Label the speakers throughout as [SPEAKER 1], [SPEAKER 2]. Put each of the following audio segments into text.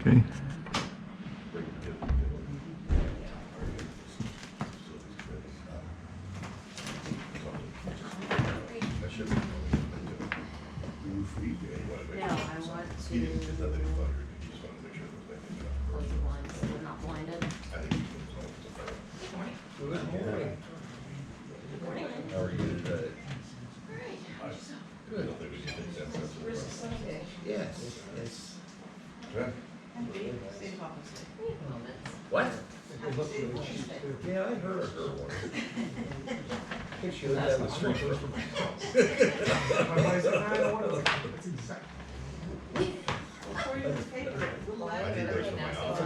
[SPEAKER 1] Okay.
[SPEAKER 2] Now, I want to close the blinds so we're not blinded.
[SPEAKER 3] Good morning. How are you today? Good. Yes, yes. What? Yeah, I heard of her once. I think she lived down the street from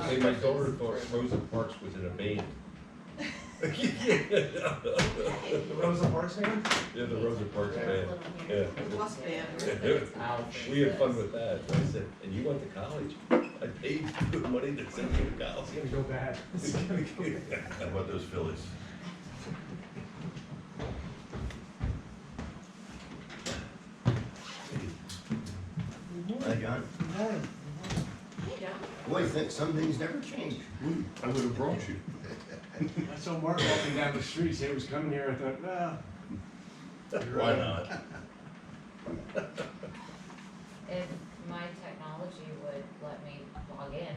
[SPEAKER 3] Hey, my daughter thought Rosa Parks was in a band.
[SPEAKER 4] The Rosa Parks fan?
[SPEAKER 3] Yeah, the Rosa Parks band. Yeah.
[SPEAKER 2] Plus band.
[SPEAKER 3] We had fun with that. I said, and you went to college? I paid good money to send you to college.
[SPEAKER 4] It's gonna go bad. It's gonna go bad.
[SPEAKER 3] How about those Phillies?
[SPEAKER 5] Hi, John.
[SPEAKER 2] Hey, John.
[SPEAKER 5] Boy, some things never change.
[SPEAKER 1] I would have brought you.
[SPEAKER 4] I saw Mark walking down the street, say he was coming here, I thought, well.
[SPEAKER 3] Why not?
[SPEAKER 2] If my technology would let me log in.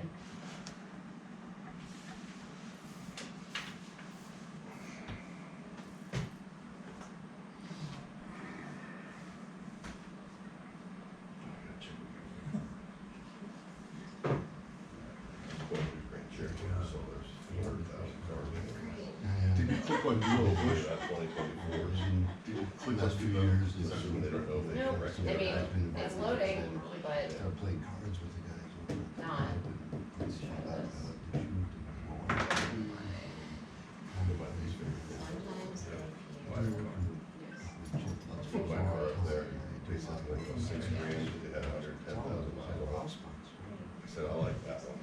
[SPEAKER 1] Did you click on Yellow Bush?
[SPEAKER 5] The last 2 years,
[SPEAKER 2] No, I mean, it's loading, but
[SPEAKER 5] I played cards with the guys.
[SPEAKER 2] not. Sometimes
[SPEAKER 6] I said, I like that one.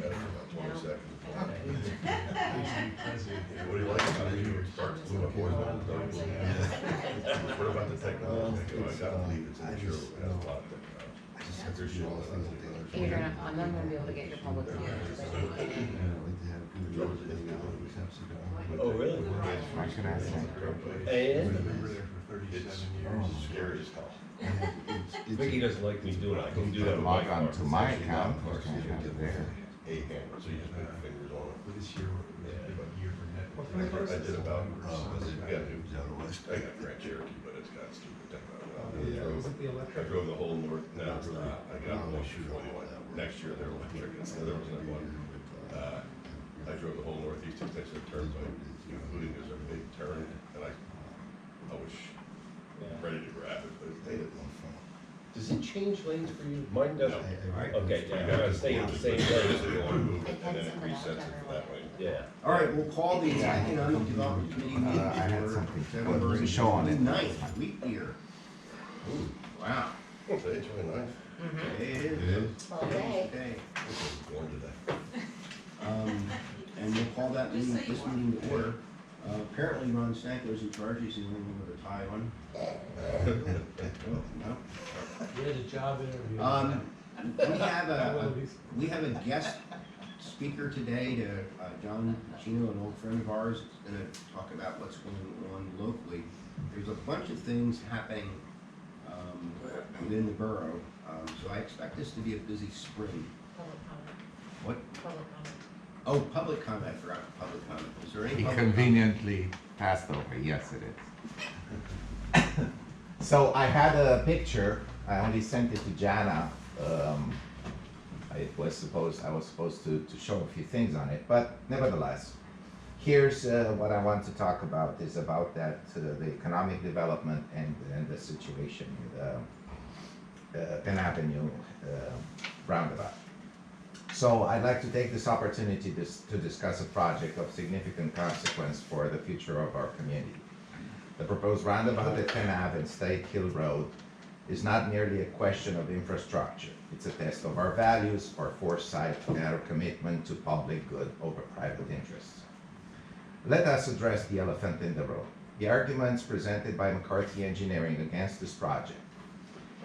[SPEAKER 6] Got it for about 20 seconds. What do you like about it? You start to move up boys. What about the technology? I gotta believe it's an issue. It has a lot of technology. There's shit on it.
[SPEAKER 2] you're gonna, I'm not gonna be able to get your public comment.
[SPEAKER 3] Oh, really? And
[SPEAKER 6] It's scary as hell.
[SPEAKER 3] Vicky doesn't like me doing it. I can do that on my
[SPEAKER 7] Log on
[SPEAKER 3] car.
[SPEAKER 7] to my account, or can I have it there?
[SPEAKER 6] A hammer, so you just put your fingers on it.
[SPEAKER 4] This year, a year from
[SPEAKER 6] I did about, I got Grand Cherokee, but it's got stupid technology.
[SPEAKER 4] Is it the
[SPEAKER 6] I
[SPEAKER 4] electric?
[SPEAKER 6] drove the whole north, no, it's not. I got one before the one. Next year they're electric, and so there was another one. I drove the whole northeast extension of Turnpike, including there's a big turn, and I was ready to grab it, but they didn't.
[SPEAKER 3] Does it change lanes for you? Mine doesn't.
[SPEAKER 5] Right.
[SPEAKER 3] Okay, yeah, I gotta stay in the same
[SPEAKER 6] They
[SPEAKER 3] lane.
[SPEAKER 6] want to move it, and then it resets it for that lane.
[SPEAKER 3] Yeah.
[SPEAKER 5] All right, we'll call the Economic Development Committee meeting
[SPEAKER 7] I had
[SPEAKER 5] for
[SPEAKER 7] something
[SPEAKER 5] February
[SPEAKER 7] to show on it.
[SPEAKER 5] 9th, leap year. Wow.
[SPEAKER 6] Today's 29th.
[SPEAKER 5] It is.
[SPEAKER 2] Well, okay.
[SPEAKER 5] Okay.
[SPEAKER 6] Born today.
[SPEAKER 5] And we'll call that meeting, this meeting to order. Apparently Ron Stanko's in charge, he's the only one with a tie on. No?
[SPEAKER 4] We had a job interview.
[SPEAKER 5] We have a guest speaker today, John Buccinno, an old friend of ours, is gonna talk about what's going on locally. There's a bunch of things happening, within the borough, so I expect this to be a busy spring.
[SPEAKER 2] Public comment,
[SPEAKER 5] What?
[SPEAKER 2] public comment.
[SPEAKER 5] Oh, public comment, I forgot public comment. Is there any
[SPEAKER 7] He
[SPEAKER 5] public comment?
[SPEAKER 7] conveniently passed over, yes it is. So I had a picture, I only sent it to Jana. I was supposed to show a few things on it, but nevertheless, here's what I want to talk about, is about that, the economic development and the situation with Penn Avenue roundabout. So I'd like to take this opportunity to discuss a project of significant consequence for the future of our community. The proposed roundabout at Penn Ave and State Hill Road is not merely a question of infrastructure. It's a test of our values, our foresight, and our commitment to public good over private interests. Let us address the elephant in the room. The arguments presented by McCarthy Engineering against this project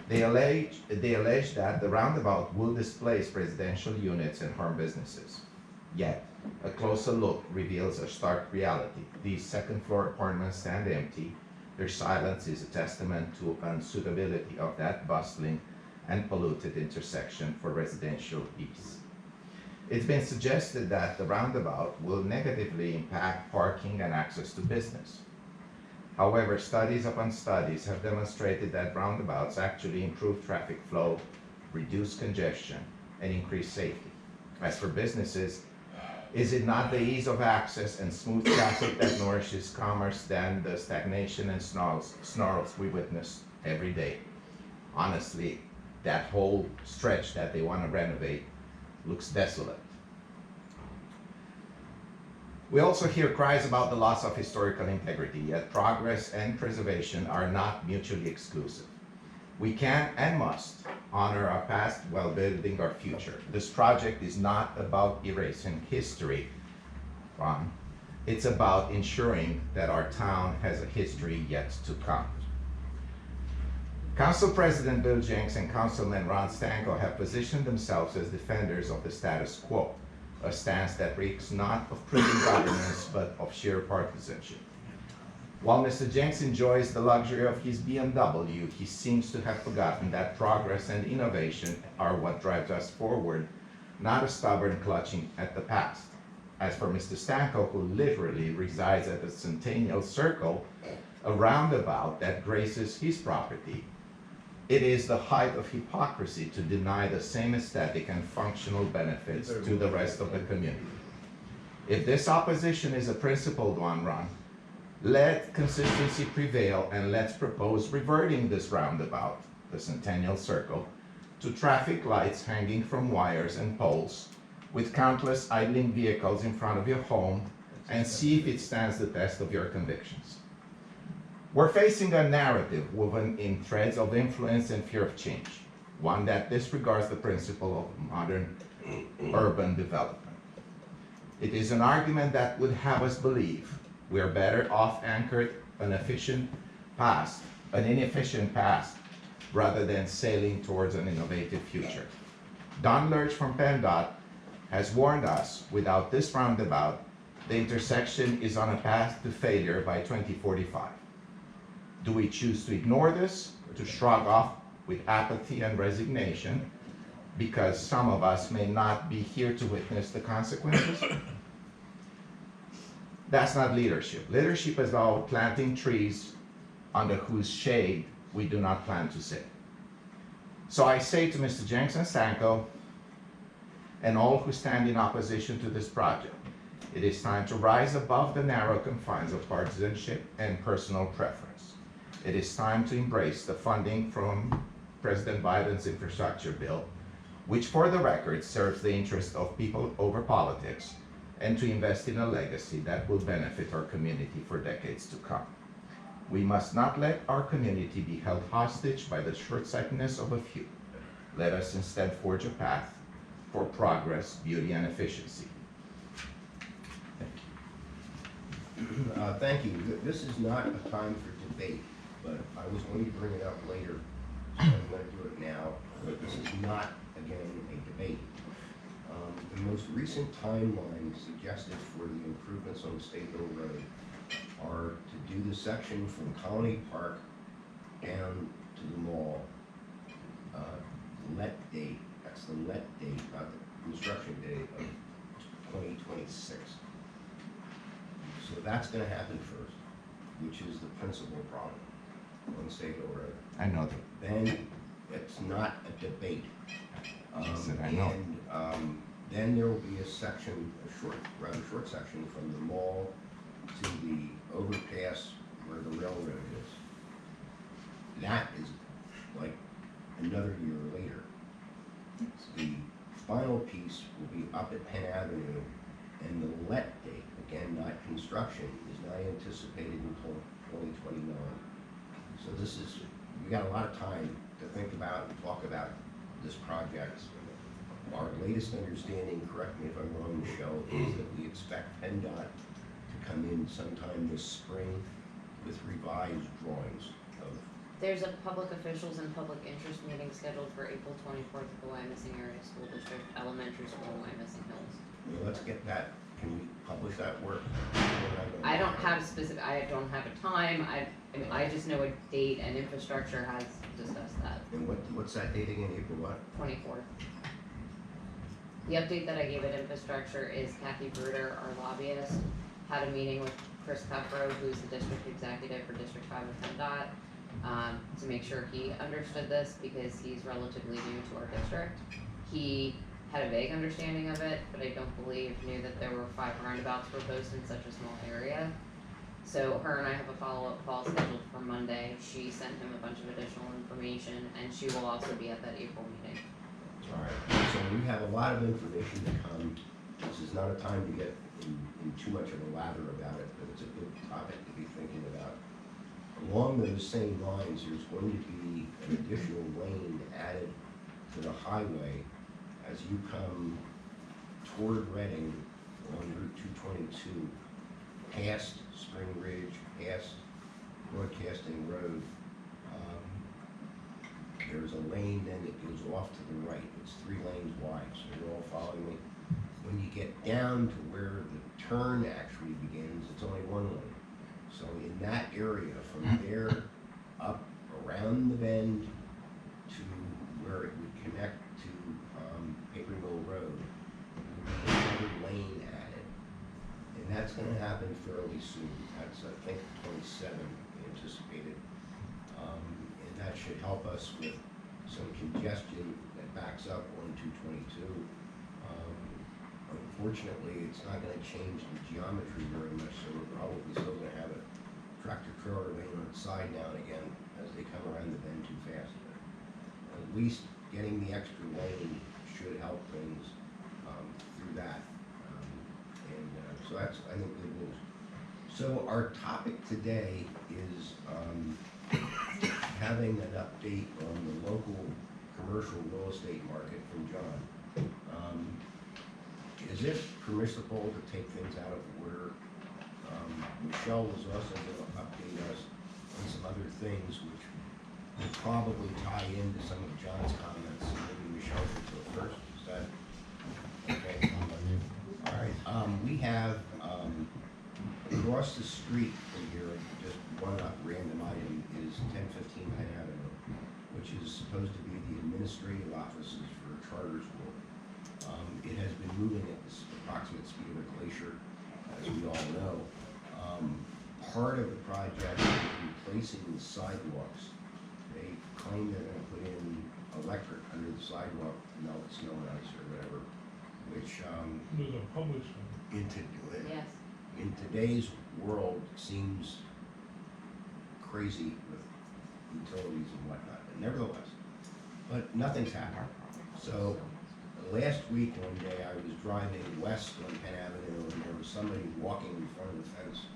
[SPEAKER 7] They allege that the roundabout will displace residential units and harm businesses. Yet, a closer look reveals a stark reality. These second-floor apartments stand empty. Their silence is a testament to unsuitability of that bustling and polluted intersection for residential use. It's been suggested that the roundabout will negatively impact parking and access to business. However, studies upon studies have demonstrated that roundabouts actually improve traffic flow, reduce congestion, and increase safety. As for businesses, is it not the ease of access and smooth traffic that nourishes commerce than the stagnation and snarls we witness every day? Honestly, that whole stretch that they want to renovate looks desolate. We also hear cries about the loss of historical integrity, yet progress and preservation are not mutually exclusive. We can and must honor our past while building our future. This project is not about erasing history, Ron. It's about ensuring that our town has a history yet to come. Council President Bill Jenks and Councilman Ron Stanko have positioned themselves as defenders of the status quo, a stance that reeks not of prudent governance but of sheer partisanship. While Mr. Jenks enjoys the luxury of his BMW, he seems to have forgotten that progress and innovation are what drives us forward, not a stubborn clutching at the past. As for Mr. Stanko, who literally resides at the Centennial Circle, a roundabout that graces his property, it is the height of hypocrisy to deny the same aesthetic and functional benefits to the rest of the community. If this opposition is a principled one, Ron, let consistency prevail and let's propose reverting this roundabout, the Centennial Circle, to traffic lights hanging from wires and poles with countless idling vehicles in front of your home and see if it stands the test of your convictions. We're facing a narrative woven in threads of influence and fear of change, one that disregards the principle of modern urban development. It is an argument that would have us believe we're better off anchored an inefficient past, rather than sailing towards an innovative future. Don Lurch from PennDOT has warned us, without this roundabout, the intersection is on a path to failure by 2045. Do we choose to ignore this, to shrug off with apathy and resignation, because some of us may not be here to witness the consequences? That's not leadership. Leadership is about planting trees under whose shade we do not plan to sit. So I say to Mr. Jenks and Stanko, and all who stand in opposition to this project, it is time to rise above the narrow confines of partisanship and personal preference. It is time to embrace the funding from President Biden's infrastructure bill, which for the record serves the interest of people over politics, and to invest in a legacy that will benefit our community for decades to come. We must not let our community be held hostage by the short-sightedness of a few. Let us instead forge a path for progress, beauty, and efficiency.
[SPEAKER 5] Thank you. This is not a time for debate, but I was going to bring it up later, so I'm going to do it now. But this is not, again, a debate. The most recent timeline suggested for the improvements on State Hill Road are to do the section from Colony Park down to the mall. Let date, that's the let date, not the construction date of 2026. So that's gonna happen first, which is the principal problem on State Hill Road.
[SPEAKER 7] I know that.
[SPEAKER 5] Then it's not a debate.
[SPEAKER 7] I know.
[SPEAKER 5] And then there will be a section, rather short section from the mall to the overpass where the railroad is. That is like another year later. The final piece will be up at Penn Avenue, and the let date, again, not construction, is not anticipated until 2029. So this is, we got a lot of time to think about and talk about this project. Our latest understanding, correct me if I'm wrong, Michelle, is that we expect PennDOT to come in sometime this spring with revised drawings of
[SPEAKER 2] There's a public officials and public interest meeting scheduled for April 24th at the Wyomissing Area School District Elementary School in Wyomissing Hills.
[SPEAKER 5] Well, let's get that, can we publish that work?
[SPEAKER 2] I don't have a time, I mean, I just know a date, and infrastructure has discussed that,
[SPEAKER 5] And what's that date again, April what?
[SPEAKER 2] 24th. The update that I gave at infrastructure is Kathy Bruder, our lobbyist, had a meeting with Chris Cuffrow, who's the district executive for District 5 of PennDOT, to make sure he understood this, because he's relatively new to our district. He had a vague understanding of it, but I don't believe knew that there were 5 roundabouts proposed in such a small area. So her and I have a follow-up call scheduled for Monday. She sent him a bunch of additional information, and she will also be at that April meeting.
[SPEAKER 5] All right, so we have a lot of information to come. This is not a time to get in too much of a lather about it, but it's a good topic to be thinking about. Along those same lines, there's going to be an additional lane added to the highway as you come toward Reading on Route 222, past Spring Ridge, past Broadcasting Road. There's a lane then that goes off to the right. It's 3 lanes wide, so you're all following me. When you get down to where the turn actually begins, it's only 1 lane. So in that area, from there up around the bend to where it would connect to Paper Mill Road, there would be another lane added. And that's gonna happen fairly soon. That's, I think, 27 anticipated. And that should help us with some congestion that backs up on 222. Unfortunately, it's not gonna change the geometry very much, so we're probably still gonna have a tractor trailer lane on the side now and again as they come around the bend too fast. At least getting the extra lane should help things through that. So that's, I think, good news. So our topic today is having an update on the local commercial real estate market from John. Is it permissible to take things out of order? Michelle was also going to update us on some other things which will probably tie into some of John's comments. Maybe Michelle should go first. Is that okay? All right. We have across the street from here, just one random item, is 1015 Penn Avenue, which is supposed to be the administrative offices for a charter school. It has been moving at the approximate speed of a glacier, as we all know. Part of the project is replacing the sidewalks. They claim they're going to put in electric under the sidewalk, melt snow and ice or whatever, which
[SPEAKER 1] There's a public school.
[SPEAKER 2] Yes.
[SPEAKER 5] in today's world seems crazy with utilities and whatnot, but nevertheless, but nothing's happened. So last week, one day, I was driving west on Penn Avenue, and there was somebody walking in front of the fence,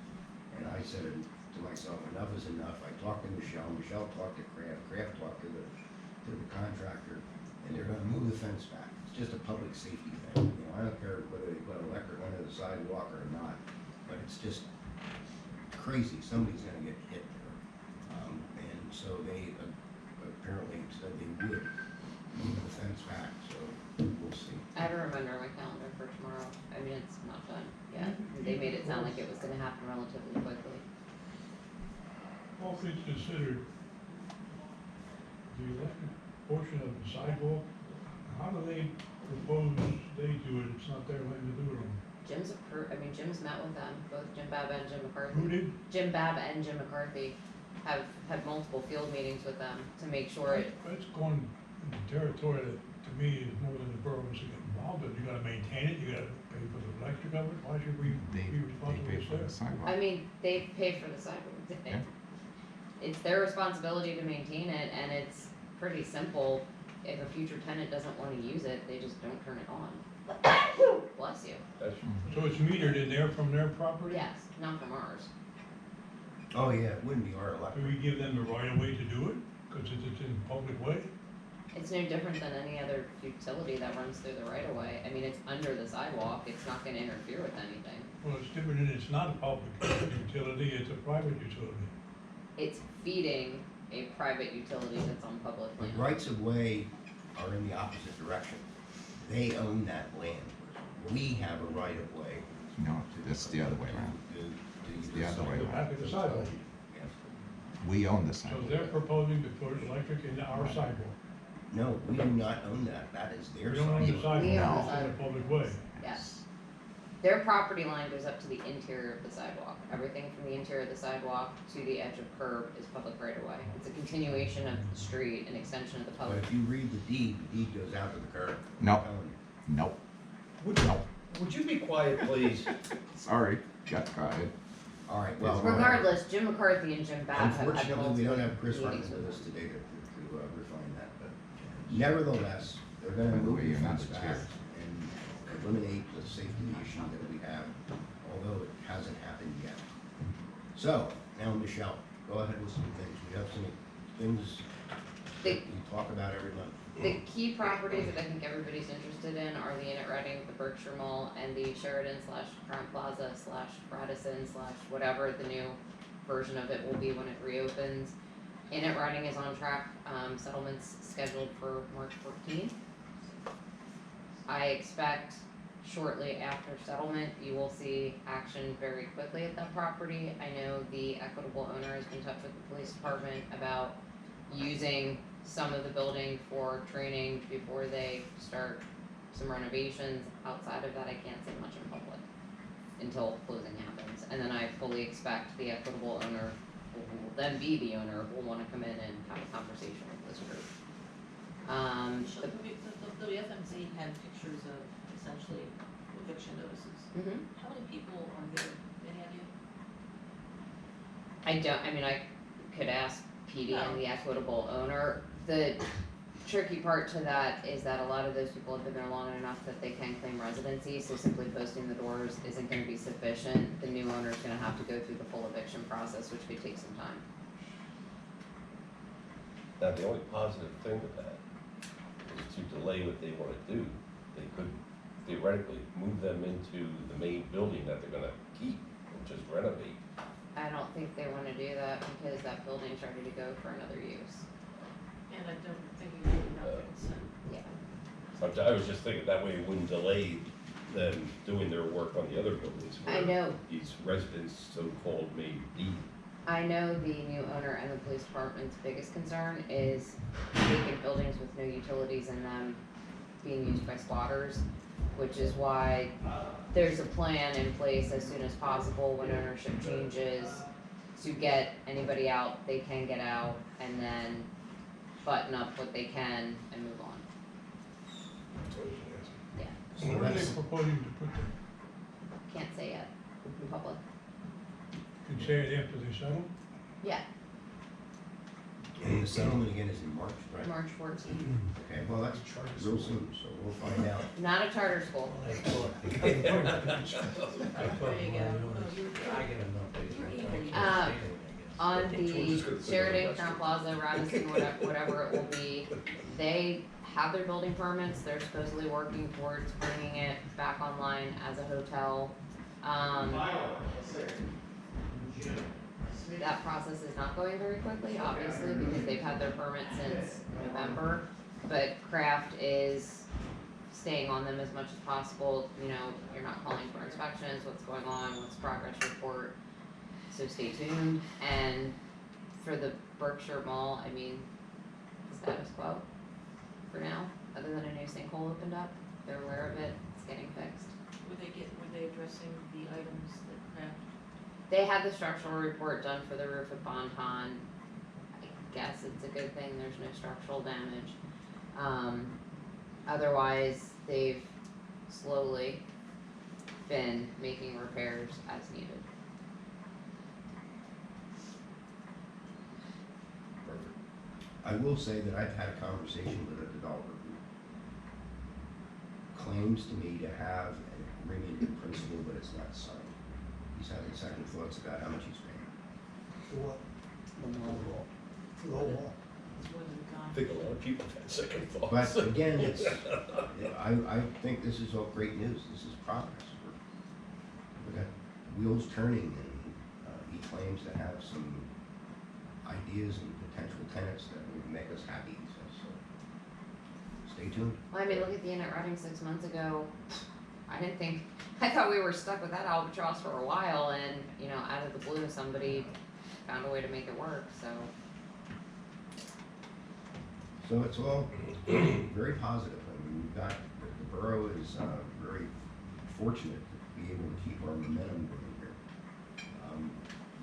[SPEAKER 5] and I said to myself, enough is enough. I talked to Michelle talked to Kraft talked to the contractor, and they're gonna move the fence back. It's just a public safety thing. You know, I don't care whether they put electric under the sidewalk or not, but it's just crazy. Somebody's gonna get hit there. And so they apparently said they would move the fence back, so we'll see.
[SPEAKER 2] I have a reminder on my calendar for tomorrow. I mean, it's not done yet. They made it sound like it was gonna happen relatively quickly.
[SPEAKER 1] All things considered, the electric portion of the sidewalk, how do they propose they do it? It's not their land to do it on.
[SPEAKER 2] Jim's met with them, both Jim Babb and Jim McCarthy.
[SPEAKER 1] Who did?
[SPEAKER 2] Jim Babb and Jim McCarthy have had multiple field meetings with them to make sure it,
[SPEAKER 1] It's going into territory that, to me, is more than the borough wants to get involved in. You gotta maintain it, you gotta pay for the electric of it. Why should we
[SPEAKER 7] They
[SPEAKER 1] be responsible
[SPEAKER 7] pay for
[SPEAKER 1] for
[SPEAKER 7] the
[SPEAKER 1] that?
[SPEAKER 7] sidewalk.
[SPEAKER 2] I mean, they pay for the sidewalk.
[SPEAKER 7] Yeah.
[SPEAKER 2] It's their responsibility to maintain it, and it's pretty simple. If a future tenant doesn't wanna use it, they just don't turn it on. Bless you.
[SPEAKER 6] That's,
[SPEAKER 1] So it's metered in there from their property?
[SPEAKER 2] Yes, not from ours.
[SPEAKER 5] Oh, yeah, it wouldn't be our
[SPEAKER 1] Do
[SPEAKER 5] electric.
[SPEAKER 1] we give them the right of way to do it? Cause it's in public way?
[SPEAKER 2] It's no different than any other utility that runs through the right of way. I mean, it's under the sidewalk, it's not gonna interfere with anything.
[SPEAKER 1] Well, it's different, and it's not a public utility, it's a private utility.
[SPEAKER 2] It's feeding a private utility that's on public
[SPEAKER 5] But
[SPEAKER 2] land.
[SPEAKER 5] rights of way are in the opposite direction. They own that land. We have a right of way.
[SPEAKER 7] No, that's the other way around. It's the other way around.
[SPEAKER 1] Back of the sidewalk.
[SPEAKER 5] Yes.
[SPEAKER 7] We own the
[SPEAKER 1] So
[SPEAKER 7] sidewalk.
[SPEAKER 1] they're proposing to put electric into our sidewalk.
[SPEAKER 5] No, we do not own that. That is their
[SPEAKER 1] We don't own the
[SPEAKER 5] sidewalk.
[SPEAKER 2] We own the
[SPEAKER 1] sidewalk, it's in
[SPEAKER 2] sidewalk.
[SPEAKER 1] a public way.
[SPEAKER 2] Yes. Their property line goes up to the interior of the sidewalk. Everything from the interior of the sidewalk to the edge of curb is public right of way. It's a continuation of the street, an extension of the
[SPEAKER 5] But
[SPEAKER 2] public.
[SPEAKER 5] if you read the deed goes out to the curb.
[SPEAKER 7] No.
[SPEAKER 5] I'm telling you.
[SPEAKER 7] Nope,
[SPEAKER 3] Would you be quiet, please?
[SPEAKER 7] sorry, got quiet.
[SPEAKER 5] All right, well.
[SPEAKER 2] Regardless, Jim McCarthy and Jim Babb have had
[SPEAKER 5] Unfortunately, we don't have
[SPEAKER 2] multiple
[SPEAKER 5] Chris running
[SPEAKER 2] meetings
[SPEAKER 5] with
[SPEAKER 2] with
[SPEAKER 5] us
[SPEAKER 2] them.
[SPEAKER 5] today to refine that, but nevertheless, they're gonna
[SPEAKER 7] By the
[SPEAKER 5] move
[SPEAKER 7] way,
[SPEAKER 5] the
[SPEAKER 7] you're not
[SPEAKER 5] fence
[SPEAKER 7] the
[SPEAKER 5] back
[SPEAKER 7] chair.
[SPEAKER 5] and eliminate the safety issue that we have, although it hasn't happened yet. So, now Michelle, go ahead with some things. We have some things that
[SPEAKER 2] The,
[SPEAKER 5] we talk about every month.
[SPEAKER 2] the key properties that I think everybody's interested in are the Inn at Reading, the Berkshire Mall, and the Sheridan / Crown Plaza / Radisson / whatever the new version of it will be when it reopens. Inn at Reading is on track, settlements scheduled for March 14th. I expect shortly after settlement, you will see action very quickly at that property. I know the equitable owner has been in touch with the police department about using some of the building for training before they start some renovations. Outside of that, I can't say much in public until closing happens. And then I fully expect the equitable owner, who will then be the owner, will wanna come in and have a conversation with this group.
[SPEAKER 8] So the FMC had pictures of essentially eviction notices.
[SPEAKER 2] Mhm.
[SPEAKER 8] How many people are there? Any idea?
[SPEAKER 2] I mean, I could ask PD and the equitable owner. The tricky part to that is that a lot of those people have been there long enough that they can claim residency, so simply posting the doors isn't gonna be sufficient. The new owner's gonna have to go through the full eviction process, which could take some time.
[SPEAKER 9] Now, the only positive thing with that is to delay what they wanna do. They could theoretically move them into the main building that they're gonna keep and just renovate.
[SPEAKER 2] I don't think they wanna do that because that building's ready to go for another use.
[SPEAKER 8] And I don't think you need enough consent.
[SPEAKER 2] Yeah.
[SPEAKER 9] I was just thinking that way it wouldn't delay them doing their work on the other buildings.
[SPEAKER 2] I
[SPEAKER 9] where
[SPEAKER 2] know,
[SPEAKER 9] These residents so-called may be.
[SPEAKER 2] I know the new owner and the police department's biggest concern is vacant buildings with no utilities in them being used by squatters, which is why there's a plan in place as soon as possible when ownership changes to get anybody out, they can get out, and then button up what they can and move on. Yeah,
[SPEAKER 1] So where are they proposing to put them?
[SPEAKER 2] can't say yet in public.
[SPEAKER 1] Could say it after they settle?
[SPEAKER 2] Yeah,
[SPEAKER 5] And the settlement again is in March, right?
[SPEAKER 2] March 14th.
[SPEAKER 5] Okay, well, that's real soon, so we'll find out.
[SPEAKER 2] Not a charter school.
[SPEAKER 8] There you go.
[SPEAKER 2] On the Sheridan, Crown Plaza, Radisson, whatever it will be, they have their building permits, they're supposedly working towards bringing it back online as a hotel. That process is not going very quickly, obviously, because they've had their permit since November, but Kraft is staying on them as much as possible, you know, you're not calling for inspections, what's going on, what's the progress report, so stay tuned. And for the Berkshire Mall, I mean, status quo for now, other than a new sinkhole opened up, they're aware of it, it's getting fixed.
[SPEAKER 8] Were they addressing the items that Kraft?
[SPEAKER 2] They had the structural report done for the roof of Bonton. I guess it's a good thing there's no structural damage. Otherwise, they've slowly been making repairs as needed.
[SPEAKER 5] Perfect. I will say that I've had a conversation with a developer who claims to me to have an agreement in principle, but it's not signed. He's having second thoughts about how much he's paying.
[SPEAKER 3] For what? For the whole wall.
[SPEAKER 8] It's more than
[SPEAKER 9] I think a lot of people have had second thoughts.
[SPEAKER 5] But again, it's, I think this is all great news. This is progress. We got wheels turning, and he claims to have some ideas and potential tenants that would make us happy, so stay tuned.
[SPEAKER 2] Well, I mean, look at the inn at Reading 6 months ago. I thought we were stuck with that albatross for a while, and, you know, out of the blue, somebody found a way to make it work, so.
[SPEAKER 5] So it's all very positive. I mean, we've got, the borough is very fortunate to be able to keep our momentum going here.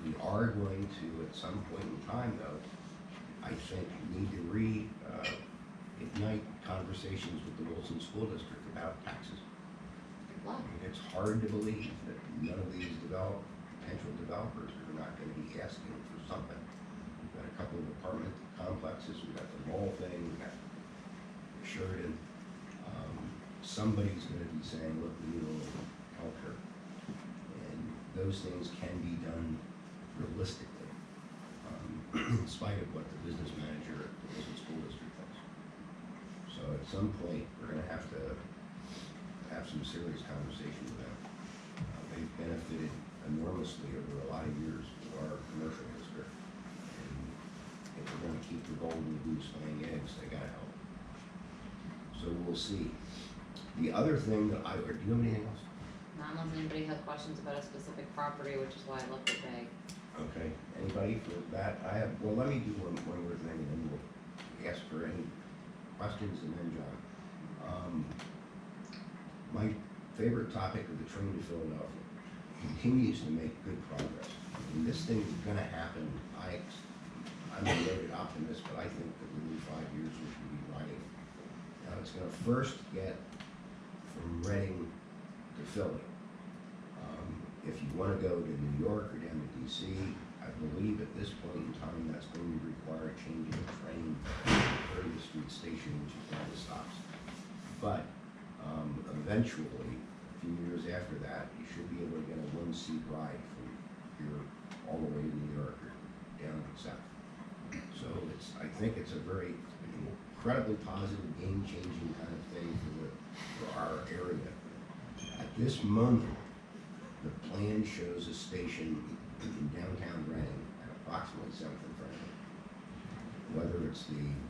[SPEAKER 5] We are going to, at some point in time though, I think need to ignite conversations with the Wilson School District about taxes.
[SPEAKER 2] Wow.
[SPEAKER 5] I mean, it's hard to believe that none of these potential developers are not gonna be asking for something. We've got a couple of apartment complexes, we've got the mall thing, we've got Sheridan. Somebody's gonna be saying, look, we need a little help here. And those things can be done realistically, in spite of what the business manager at the Wilson School District thinks. So at some point, we're gonna have to have some serious conversation with them. They've benefited enormously over a lot of years with our commercial district. And if we're gonna keep the golden goose laying eggs, they gotta help. So we'll see. The other thing that do you have anything else?
[SPEAKER 2] Not unless anybody has questions about a specific property, which is why I left it vague.
[SPEAKER 5] Okay, anybody for that? Well, let me do one more thing and then we'll ask for any questions and then John. My favorite topic of the train to Philadelphia continues to make good progress. And this thing is gonna happen. I'm a loaded optimist, but I think that within 5 years we should be riding. Now it's gonna first get from Reading to Philly. If you wanna go to New York or down to DC, I believe at this point in time, that's going to require changing a train at 30th Street Station, which is now the stops. But eventually, a few years after that, you should be able to get a one-seat ride from here all the way to New York or down south. So I think it's a very incredibly positive, game-changing kind of thing for our area. At this moment, the plan shows a station in downtown Reading at approximately 7th and Franklin. Whether it's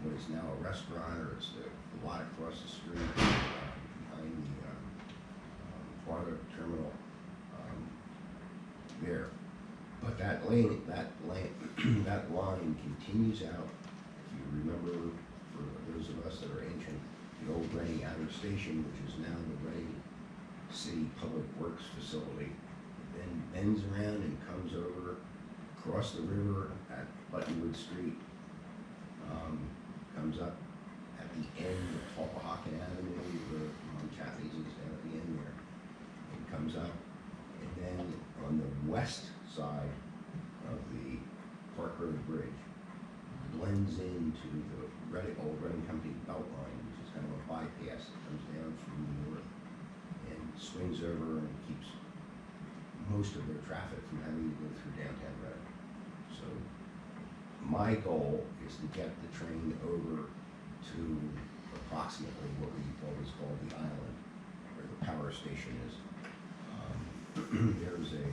[SPEAKER 5] what is now a restaurant or it's the lot across the street behind the Florida terminal there. But that line continues out. If you remember, for those of us that are ancient, the old Reading Outer Station, which is now the Reading City Public Works Facility, then bends around and comes over across the river at Buttonwood Street, comes up at the end of Tulpahawken Avenue, where Mom Chaffee's is down at the end there. It comes up, and then on the west side of the Park Road Bridge, blends into the old Reading Company Belt Line, which is kind of a bypass that comes down from the north and swings over and keeps most of their traffic from having to go through downtown Reading. So my goal is to get the train over to approximately what we always call the island, where the power station is. There's a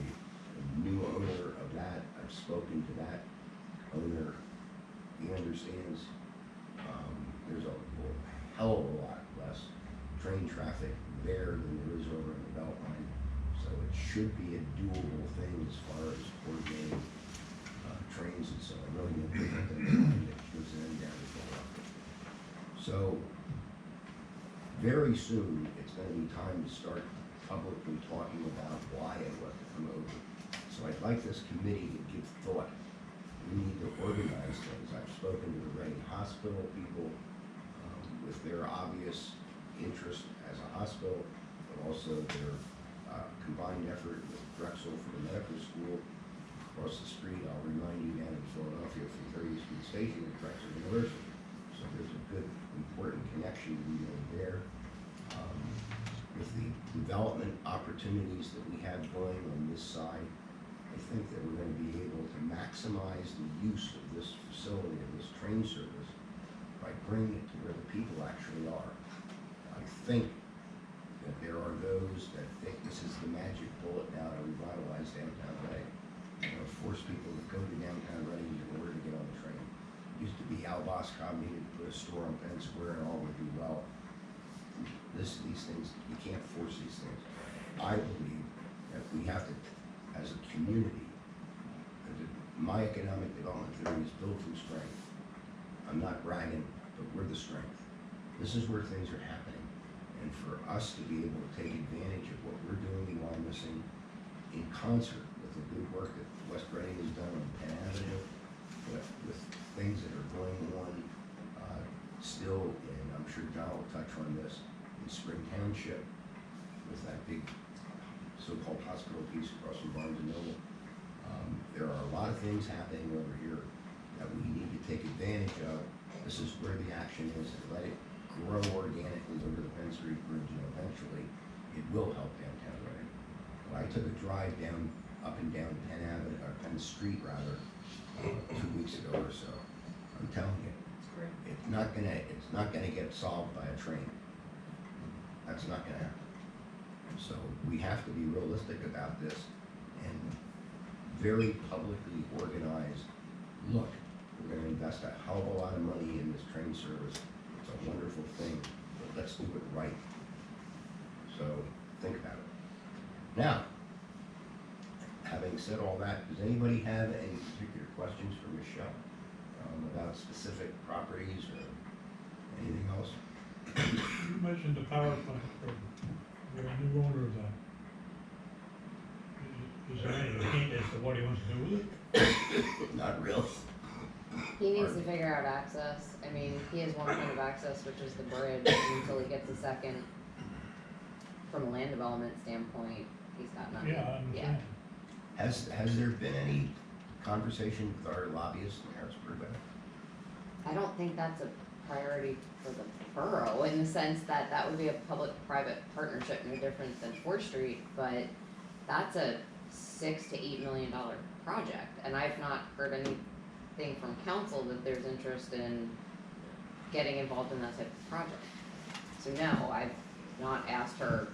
[SPEAKER 5] new owner of that. I've spoken to that owner. He understands there's a hell of a lot less train traffic there than there is over in the Beltline. So it should be a doable thing as far as coordinating trains and so on. Really no different than the line that goes in down to Philadelphia. So very soon it's going to be time to start publicly talking about why and what to come over. So I'd like this committee to give thought. We need to organize things. I've spoken to the Reading Hospital people with their obvious interest as a hospital, but also their combined effort with Drexel for the medical school. Across the street, I'll remind you, down in Philadelphia from 30th Street Station is Drexel University. So there's a good, important connection to be made there. With the development opportunities that we have going on this side, I think that we're going to be able to maximize the use of this facility, of this train service, by bringing it to where the people actually are. I think that there are those that think this is the magic bullet now to revitalize downtown Reading. Force people to go to downtown Reading in order to get on the train. used to be Al Boscom needed to put a store on Penn Square and all would do well. These things, you can't force these things. I believe that we have to, as a community, my economic development theory is built from strength. I'm not bragging, but we're the strength. This is where things are happening. And for us to be able to take advantage of what we're doing in Wyomissing in concert with the good work that West Reading has done on Penn Avenue, with things that are going on still, and I'm sure John will touch on this, in Spring Township, with that big so-called hospital piece across from Barnes and Noble. There are a lot of things happening over here that we need to take advantage of. This is where the action is, and let it grow organically over the Penn Street Bridge, and eventually it will help downtown Reading. When I took a drive up and down Penn Avenue, or Penn Street rather, 2 weeks ago or so, I'm telling you, it's not gonna get solved by a train. That's not gonna happen. So we have to be realistic about this and very publicly organized. Look, we're gonna invest a hell of a lot of money in this train service. It's a wonderful thing, but let's do it right. So think about it. Now, having said all that, does anybody have any particular questions for Michelle about specific properties or anything else?
[SPEAKER 1] You mentioned the power plant, you're a new owner of that. Is there any hint as to what he wants to do with it?
[SPEAKER 5] Not really.
[SPEAKER 2] He needs to figure out access. I mean, he has one point of access, which is the bridge, and until he gets a second, from a land development standpoint, he's got nothing.
[SPEAKER 1] Yeah, I understand.
[SPEAKER 5] Has there been any conversation with our lobbyists in Harrisburg about it?
[SPEAKER 2] I don't think that's a priority for the borough, in the sense that that would be a public-private partnership, no different than 4th Street, but that's a $6 to $8 million project, and I've not heard anything from council that there's interest in getting involved in that type of project. So no, I've not asked her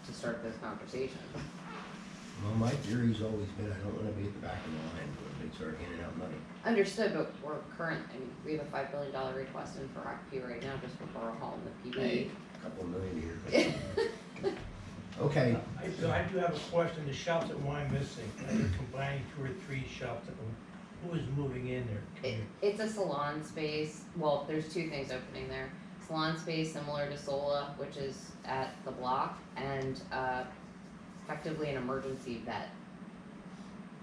[SPEAKER 2] to start this conversation.
[SPEAKER 5] Well, my theory's always been, I don't wanna be at the back of the line when they start handing out money.
[SPEAKER 2] Understood, but we have a $5 billion request in for RFP right now, just for Borough Hall and the PB.
[SPEAKER 5] Hey, a couple of million here. Okay,
[SPEAKER 3] I do have a question. The shops at Wyomissing, you're combining 2 or 3 shops. Who is moving in there?
[SPEAKER 2] It's a salon space, well, there's 2 things opening there. Salon space similar to Sola, which is at the block, and effectively an emergency vet.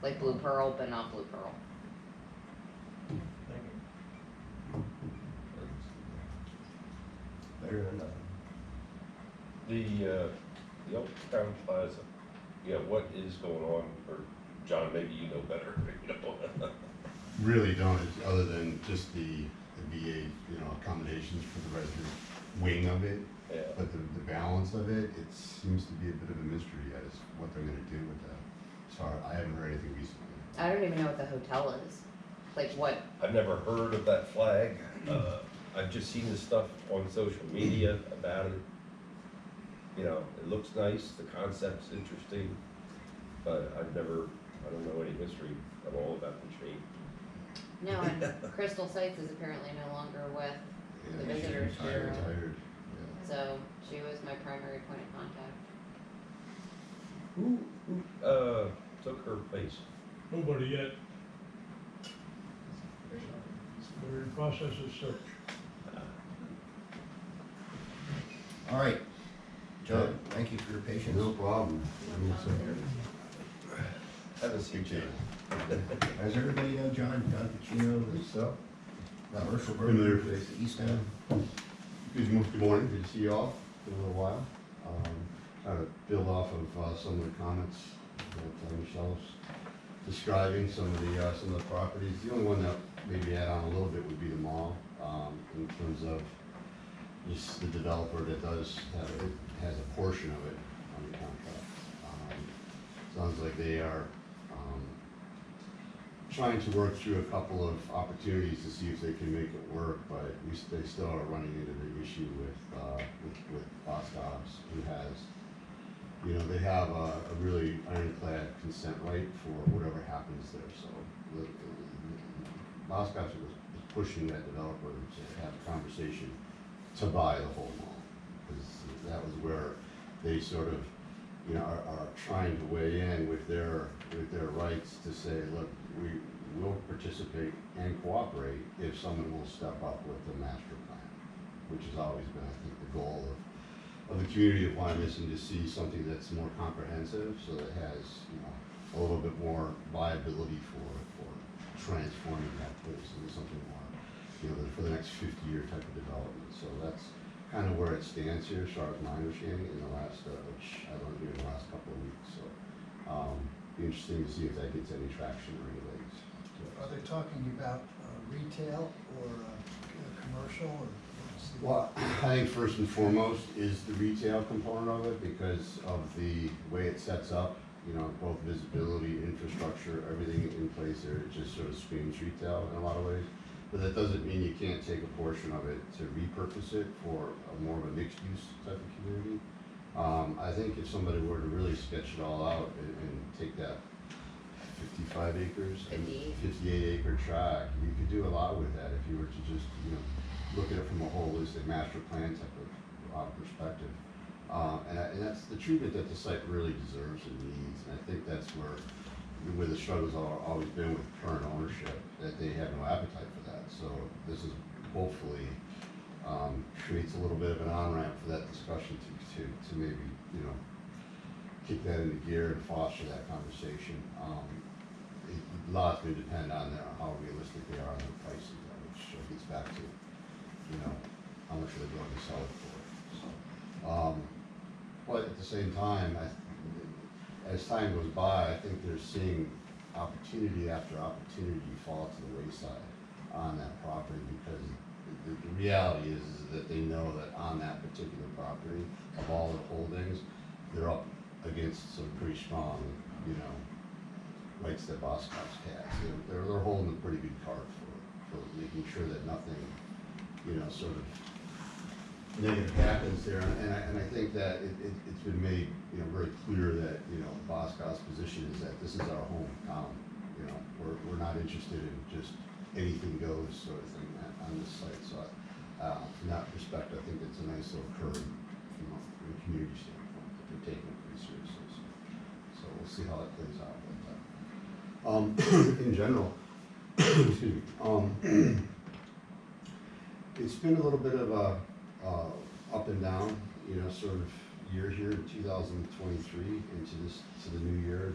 [SPEAKER 2] Like Blue Pearl, but not Blue Pearl.
[SPEAKER 3] Thank you.
[SPEAKER 5] better than nothing.
[SPEAKER 9] The old Town Plaza, yeah, what is going on, or John, maybe you know better, you know?
[SPEAKER 10] Really don't, it's other than just the VA, accommodations for the resident wing of it.
[SPEAKER 9] Yeah.
[SPEAKER 10] But the balance of it, it seems to be a bit of a mystery as what they're gonna do with that. Sorry, I haven't heard anything recently.
[SPEAKER 2] I don't even know what the hotel is. Like what,
[SPEAKER 9] I've never heard of that flag, I've just seen the stuff on social media about it. It looks nice, the concept's interesting, but I don't know any history at all about the chain.
[SPEAKER 2] no, and Crystal Sites is apparently no longer with the
[SPEAKER 10] Yeah, she's
[SPEAKER 2] visitors bureau.
[SPEAKER 10] retired, yeah.
[SPEAKER 2] So she was my primary point of contact.
[SPEAKER 9] Who took her place?
[SPEAKER 1] Nobody yet. We're in process of search.
[SPEAKER 5] All right, John, thank you for your patience.
[SPEAKER 10] No problem.
[SPEAKER 9] Have a seat, Jane.
[SPEAKER 5] As everybody know, John Buccinno is commercial
[SPEAKER 10] Familiar
[SPEAKER 5] broker
[SPEAKER 10] face.
[SPEAKER 5] with Keystone.
[SPEAKER 10] Good morning, good to see you all, been a little while. Trying to build off of some of the comments that Michelle was describing, some of the properties. The only one that maybe add on a little bit would be the mall, in terms of just the developer that does have it, has a portion of it on the contract. Sounds like they are trying to work through a couple of opportunities to see if they can make it work, but they still are running into the issue with Boscov's, who has, they have a really ironclad consent right for whatever happens there, so Boscov's pushing that developer to have a conversation to buy the whole mall. Because that was where they sort of, you know, are trying to weigh in with their rights to say, look, we will participate and cooperate if someone will step up with the master plan, which has always been, I think, the goal of the community of Wyomissing, to see something that's more comprehensive, so that has, you know, a little bit more viability for transforming that place into something more, you know, for the next 50-year type of development. So that's kind of where it stands here, as far as my understanding, in the last, which I learned here in the last couple of weeks. So, be interesting to see if that gets any traction or any legs.
[SPEAKER 11] Are they talking about retail or commercial, or what's the?
[SPEAKER 10] Well, I think first and foremost is the retail component of it, because of the way it sets up, you know, both visibility, infrastructure, everything in place there. It just sort of screams retail in a lot of ways. But that doesn't mean you can't take a portion of it to repurpose it for more of a mixed-use type of community. I think if somebody were to really sketch it all out and take that 55 acres, 58 acre tract, you could do a lot with that if you were to just, you know, look at it from a holistic master plan type of perspective. And that's the treatment that the site really deserves and needs. And I think that's where the struggles are always been with current ownership, that they have no appetite for that. So this is hopefully creates a little bit of an on-ramp for that discussion to maybe, you know, kick that into gear and foster that conversation. A lot's going to depend on how realistic they are on their prices, which gets back to, you know, how much are they going to sell it for. So, but at the same time, as time goes by, I think they're seeing opportunity after opportunity fall to the wayside on that property, because the reality is that they know that on that particular property, of all the holdings, they're up against some pretty strong, you know, rights that Boscov's has. They're holding a pretty good card for making sure that nothing, you know, sort of negative happens there. And I think that it's been made, you know, very clear that, you know, Boscov's position is that this is our hometown. You know, we're not interested in just anything goes sort of thing on this site. So from that perspective, I think it's a nice little curve, you know, from a community standpoint, that they're taking it pretty seriously. So we'll see how that plays out. But in general, excuse me, it's been a little bit of a up and down, you know, sort of year here in 2023 to the new year.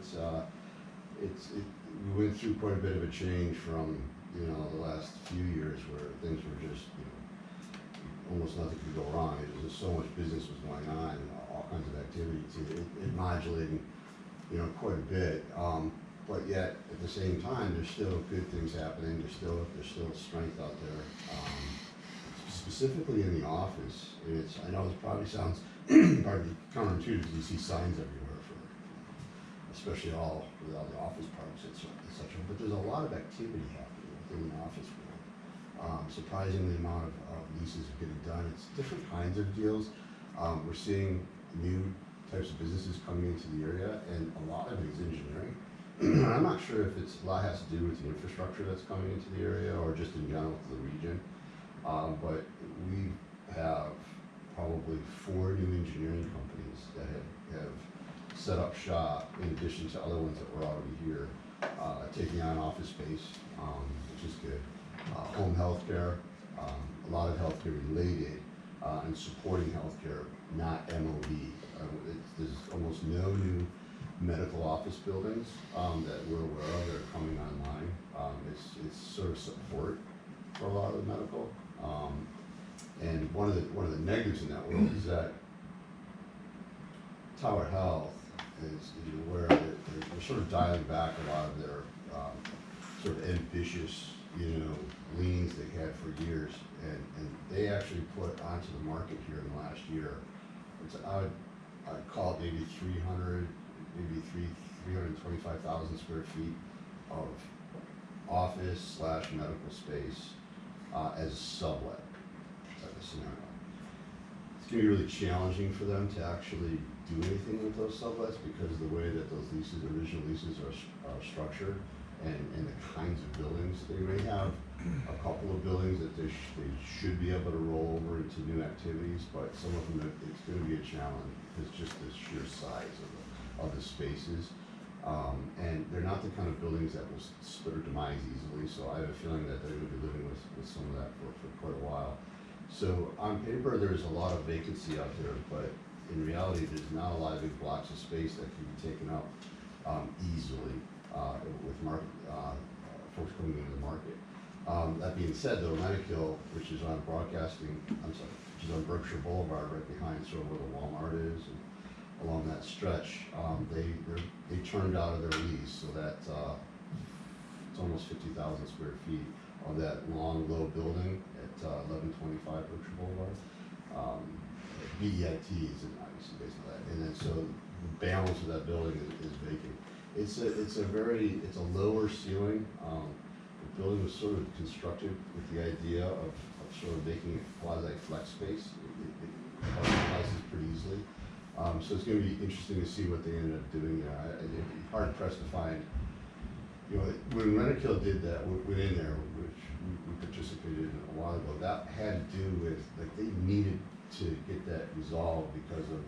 [SPEAKER 10] We went through quite a bit of a change from, you know, the last few years where things were just, you know, almost nothing could go wrong. It was just so much business was going on, and all kinds of activity. It modulating, you know, quite a bit. But yet at the same time, there's still good things happening. There's still strength out there. Specifically in the office, I know this probably sounds partly counterintuitive, because you see signs everywhere for, especially all with all the office parks, et cetera. But there's a lot of activity happening within the office world. Surprisingly, the amount of leases are getting done. It's different kinds of deals. We're seeing new types of businesses coming into the area, and a lot of it is engineering. I'm not sure if a lot has to do with the infrastructure that's coming into the area, or just in general to the region. But we have probably 4 new engineering companies that have set up shop, in addition to other ones that were already here, taking on office space, which is good. Home healthcare, a lot of healthcare related, and supporting healthcare, not MOB. There's almost no new medical office buildings that we're aware of that are coming online. It's sort of support for a lot of the medical. And one of the negatives in that world is that Tower Health is aware that they're sort of dialing back a lot of their sort of ambitious, you know, leans they had for years, and they actually put onto the market here in the last year. I'd call it maybe 325,000 square feet of office / medical space as a sublet type of scenario. It's going to be really challenging for them to actually do anything with those sublets, because of the way that those original leases are structured, and the kinds of buildings. They may have a couple of buildings that they should be able to roll over into new activities, but some of them, it's gonna be a challenge. It's just the sheer size of the spaces. And they're not the kind of buildings that will split or demise easily, so I have a feeling that they're gonna be living with some of that for quite a while. So on paper, there's a lot of vacancy out there, but in reality, there's not a lot of big blocks of space that can be taken up easily with folks coming into the market. That being said, though, Rentokil, which is on which is on Berkshire Boulevard, right behind sort of where the Walmart is, and along that stretch, they turned out of their lease, so that it's almost 50,000 square feet of that long, low building at 1125 Berkshire Boulevard. BEIT is obviously based on that, and then so the balance of that building is vacant. It's a lower ceiling. The building was sort of constructed with the idea of sort of making it quasi flex space. It occupies pretty easily. So it's going to be interesting to see what they ended up doing there. It'd be hard pressed to find, when Rentokil did that, went in there, which we participated in a while ago, that had to do with, like, they needed to get that resolved because of a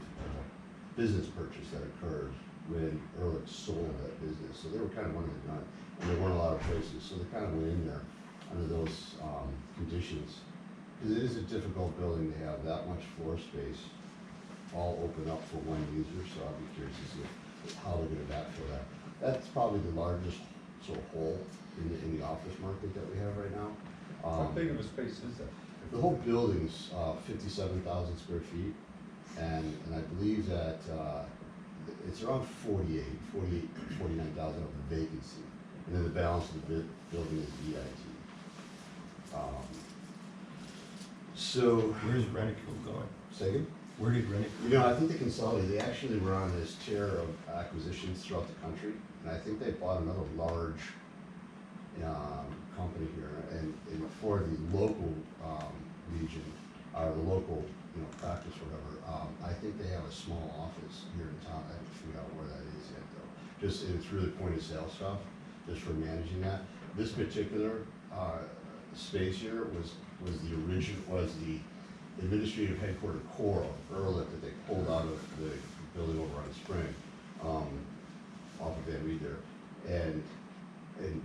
[SPEAKER 10] business purchase that occurred when Ehrlich sold that business. So they were kind of wanting to run, and there weren't a lot of places, so they kind of went in there under those conditions. Because it is a difficult building to have that much floor space all open up for one user, so I'll be curious to see how they're gonna backfill that. That's probably the largest sort of hole in the office market that we have right now.
[SPEAKER 9] How big of a space is that?
[SPEAKER 10] The whole building's 57,000 square feet, and I believe that it's around 49,000 of the vacancy, and then the balance of the building is EIT. So
[SPEAKER 3] Where's Rentokil going?
[SPEAKER 10] Second?
[SPEAKER 3] Where did Rentokil?
[SPEAKER 10] I think they consolidated. They actually were on this tear of acquisitions throughout the country, and I think they bought another large company here. And for the local region, or the local practice, or whatever, I think they have a small office here in town. I haven't figured out where that is yet, though. It's really point of sale stuff, just for managing that. This particular space here was the administrative headquarter core of Ehrlich that they pulled out of the building over on Spring, off of Van Reed there, and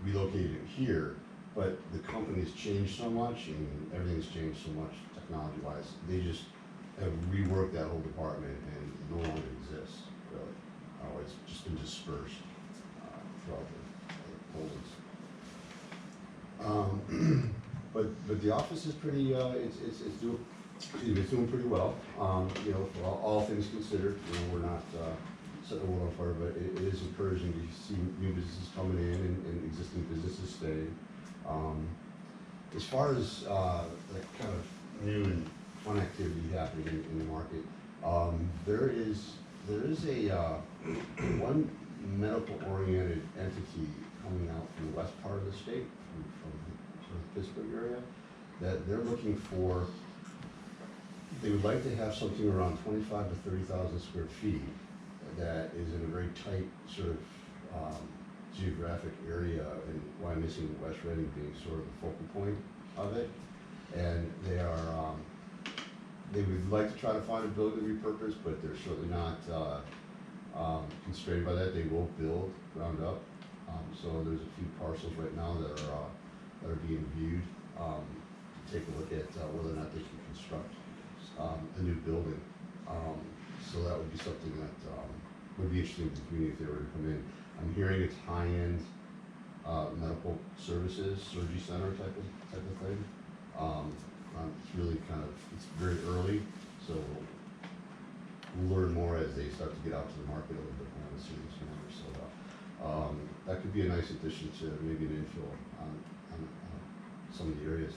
[SPEAKER 10] relocated it here. But the company's changed so much, and everything's changed so much technology-wise. They just have reworked that whole department, and it no longer exists, really. It's just been dispersed throughout the Poland. But the office is pretty. It's doing pretty well. For all things considered, we're not setting the world on fire, but it is encouraging to see new businesses coming in and existing businesses staying. As far as that kind of new and fun activity happening in the market, there is a one medical-oriented entity coming out from the west part of the state, from sort of the Pittsburgh area, that they're looking for. They would like to have something around 25 to 30,000 square feet that is in a very tight sort of geographic area, and Wyomissing and West Reading being sort of the focal point of it. And they would like to try to find a building repurpose, but they're certainly not constrained by that. They will build ground up. So there's a few parcels right now that are being viewed to take a look at whether or not they can construct a new building. So that would be something that would be interesting to the community if they were to come in. I'm hearing it's high-end medical services, surgery center type of thing. It's really it's very early, so we'll learn more as they start to get out to the market a little bit more in a serious manner. So that could be a nice addition to maybe an infill on some of the areas.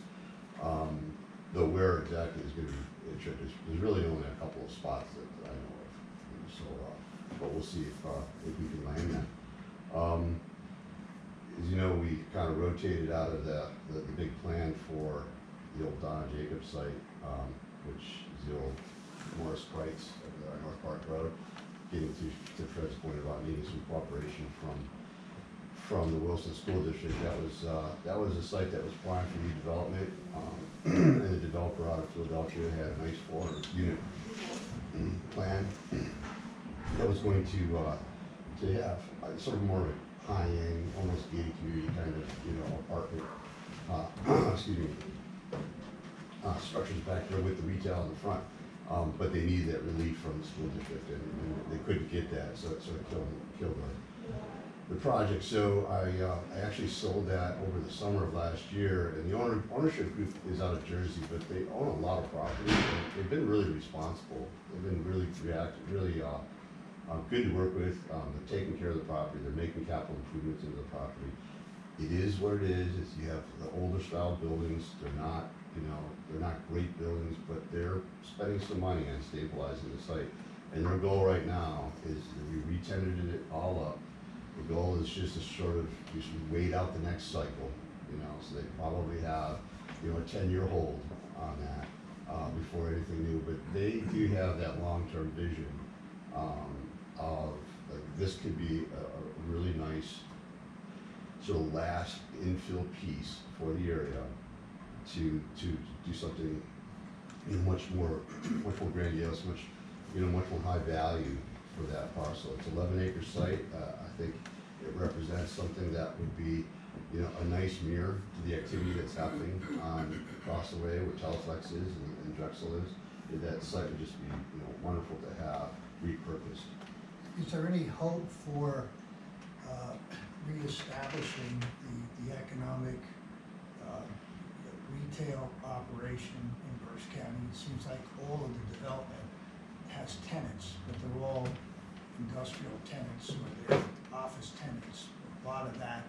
[SPEAKER 10] Though where exactly is going to be interesting, there's really only a couple of spots that I know of. So, but we'll see if we can land that. As you know, we kind of rotated out of the big plan for the old Donna Jacobs site, which is the old Morris Price at North Park Road, getting to Fred's point about needing some cooperation from the Wilson School District. That was a site that was primed for redevelopment, and the developer out of Philadelphia had a nice 400-unit plan that was going to have sort of more of a high-end, almost gated community kind of, apartment, structures back there with the retail in the front. But they needed that relief from the school district, and they couldn't get that, so it sort of killed the project. So I actually sold that over the summer of last year, and the ownership group is out of Jersey, but they own a lot of property, and they've been really responsible. They've been really really good to work with. They're taking care of the property. They're making capital improvements into the property. It is what it is. You have the older style buildings. They're not, they're not great buildings, but they're spending some money on stabilizing the site. And their goal right now is that we re-tenanted it all up. The goal is just to sort of just wait out the next cycle, so they probably have, a 10-year hold on that before anything new. But they do have that long-term vision of this could be a really nice sort of last infill piece for the area to do something much more grandiose, much more high value for that parcel. It's an 11-acre site. I think it represents something that would be a nice mirror to the activity that's happening across the way where Teleflex is and Drexel is. That site would just be wonderful to have repurposed.
[SPEAKER 11] Is there any hope for reestablishing the economic retail operation in Berks County? It seems like all of the development has tenants, but they're all industrial tenants or they're office tenants. A lot of that,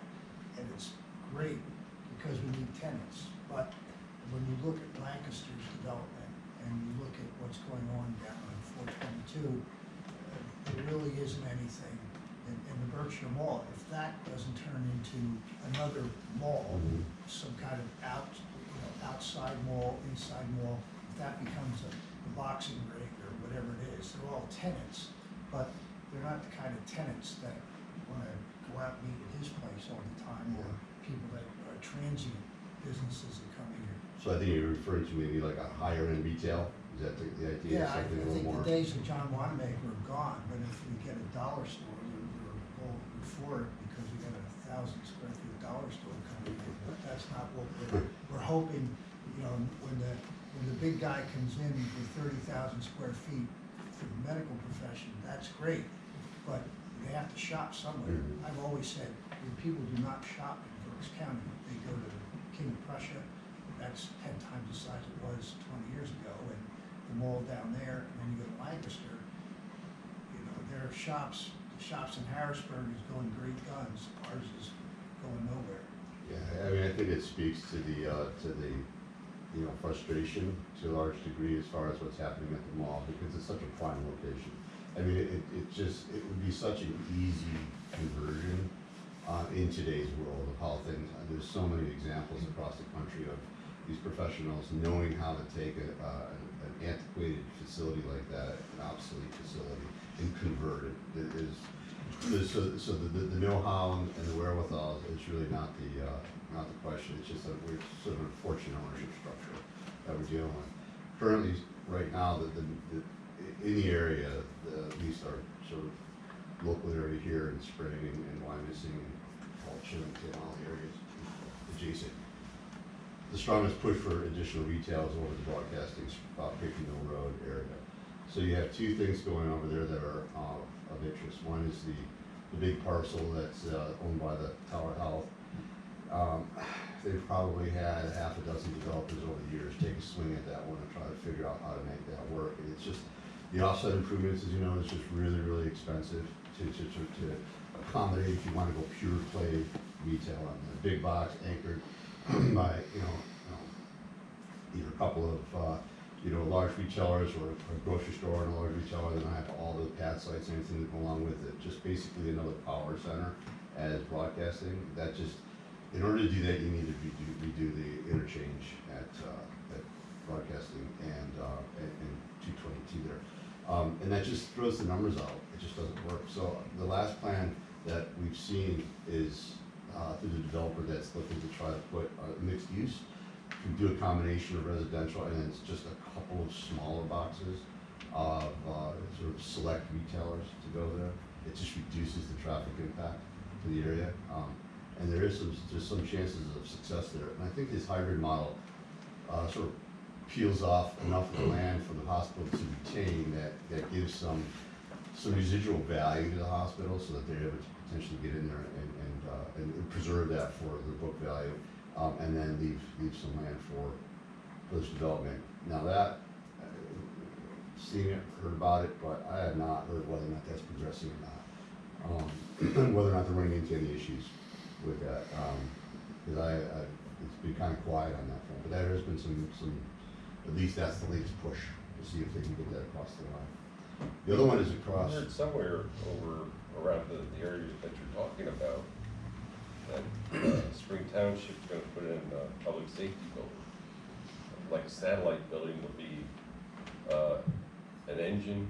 [SPEAKER 11] and it's great because we need tenants. But when you look at Lancaster's development and you look at what's going on down on 422, there really isn't anything in the Berkshire Mall. If that doesn't turn into another mall, some kind of outside mall, inside mall, if that becomes a boxing ring or whatever it is, they're all tenants, but they're not the kind of tenants that want to go out and eat at his place all the time, or people that are transient businesses that come here.
[SPEAKER 10] So I think you're referring to maybe like a higher end retail? Is that the idea?
[SPEAKER 11] Yeah, I
[SPEAKER 10] Something a little
[SPEAKER 11] think
[SPEAKER 10] more?
[SPEAKER 11] the days of John Wanamaker are gone, but if we get a dollar store, we're all for it because we got 1,000 square feet dollar store coming in, but that's not what we're hoping. When the big guy comes in with 30,000 square feet for the medical profession, that's great, but they have to shop somewhere. I've always said, people do not shop in Berks County. They go to King of Prussia, that's 10 times the size it was 20 years ago, and the mall down there, and then you go to Lancaster, their shops, the shops in Harrisburg is going great guns, ours is going nowhere.
[SPEAKER 10] Yeah, I mean, I think it speaks to the frustration to a large degree as far as what's happening at the mall, because it's such a prime location. I mean, it would be such an easy conversion in today's world of how things, there's so many examples across the country of these professionals knowing how to take an antiquated facility like that, an obsolete facility, and convert it. So the know-how and the wherewithal is really not the question. It's just that we're sort of a fortune ownership structure that we're dealing with. Currently, right now, in the area, at least our sort of local area here in Spring and Wyomissing and Chillington, all the areas adjacent, the strongest push for additional retail is over the broadcasting Pickering Mill Road area. So you have two things going over there that are of interest. One is the big parcel that's owned by the Tower Health. They've probably had half a dozen developers over the years take a swing at that one and try to figure out how to make that work. And it's just, the offsite improvements, as you know, is just really, really expensive to accommodate if you want to go pure play retail on the big box anchored by, either a couple of, large retailers or a grocery store and a large retailer, then I have all the pad sites and everything that go along with it. Just basically another power center as broadcasting. That just, in order to do that, you need to redo the interchange at broadcasting and 222 there. And that just throws the numbers out. It just doesn't work. So the last plan that we've seen is through the developer that's looking to try to put mixed use. We do a combination of residential and it's just a couple of smaller boxes of sort of select retailers to go there. It just reduces the traffic impact to the area. And there's some chances of success there. And I think this hybrid model sort of peels off enough of the land for the hospital to retain that gives some residual value to the hospital so that they're able to potentially get in there and preserve that for the book value, and then leave some land for this development. Now that, seen it, heard about it, but I have not heard whether or not that's progressing or not. Whether or not they're running into any issues with that, because it's been kind of quiet on that front, but there has been some, at least that's the latest push to see if they can get that across the line. The other one is
[SPEAKER 9] I
[SPEAKER 10] across.
[SPEAKER 9] heard somewhere over around the area that you're talking about, that Spring Township's gonna put in a public safety building. Like a satellite building would be an engine,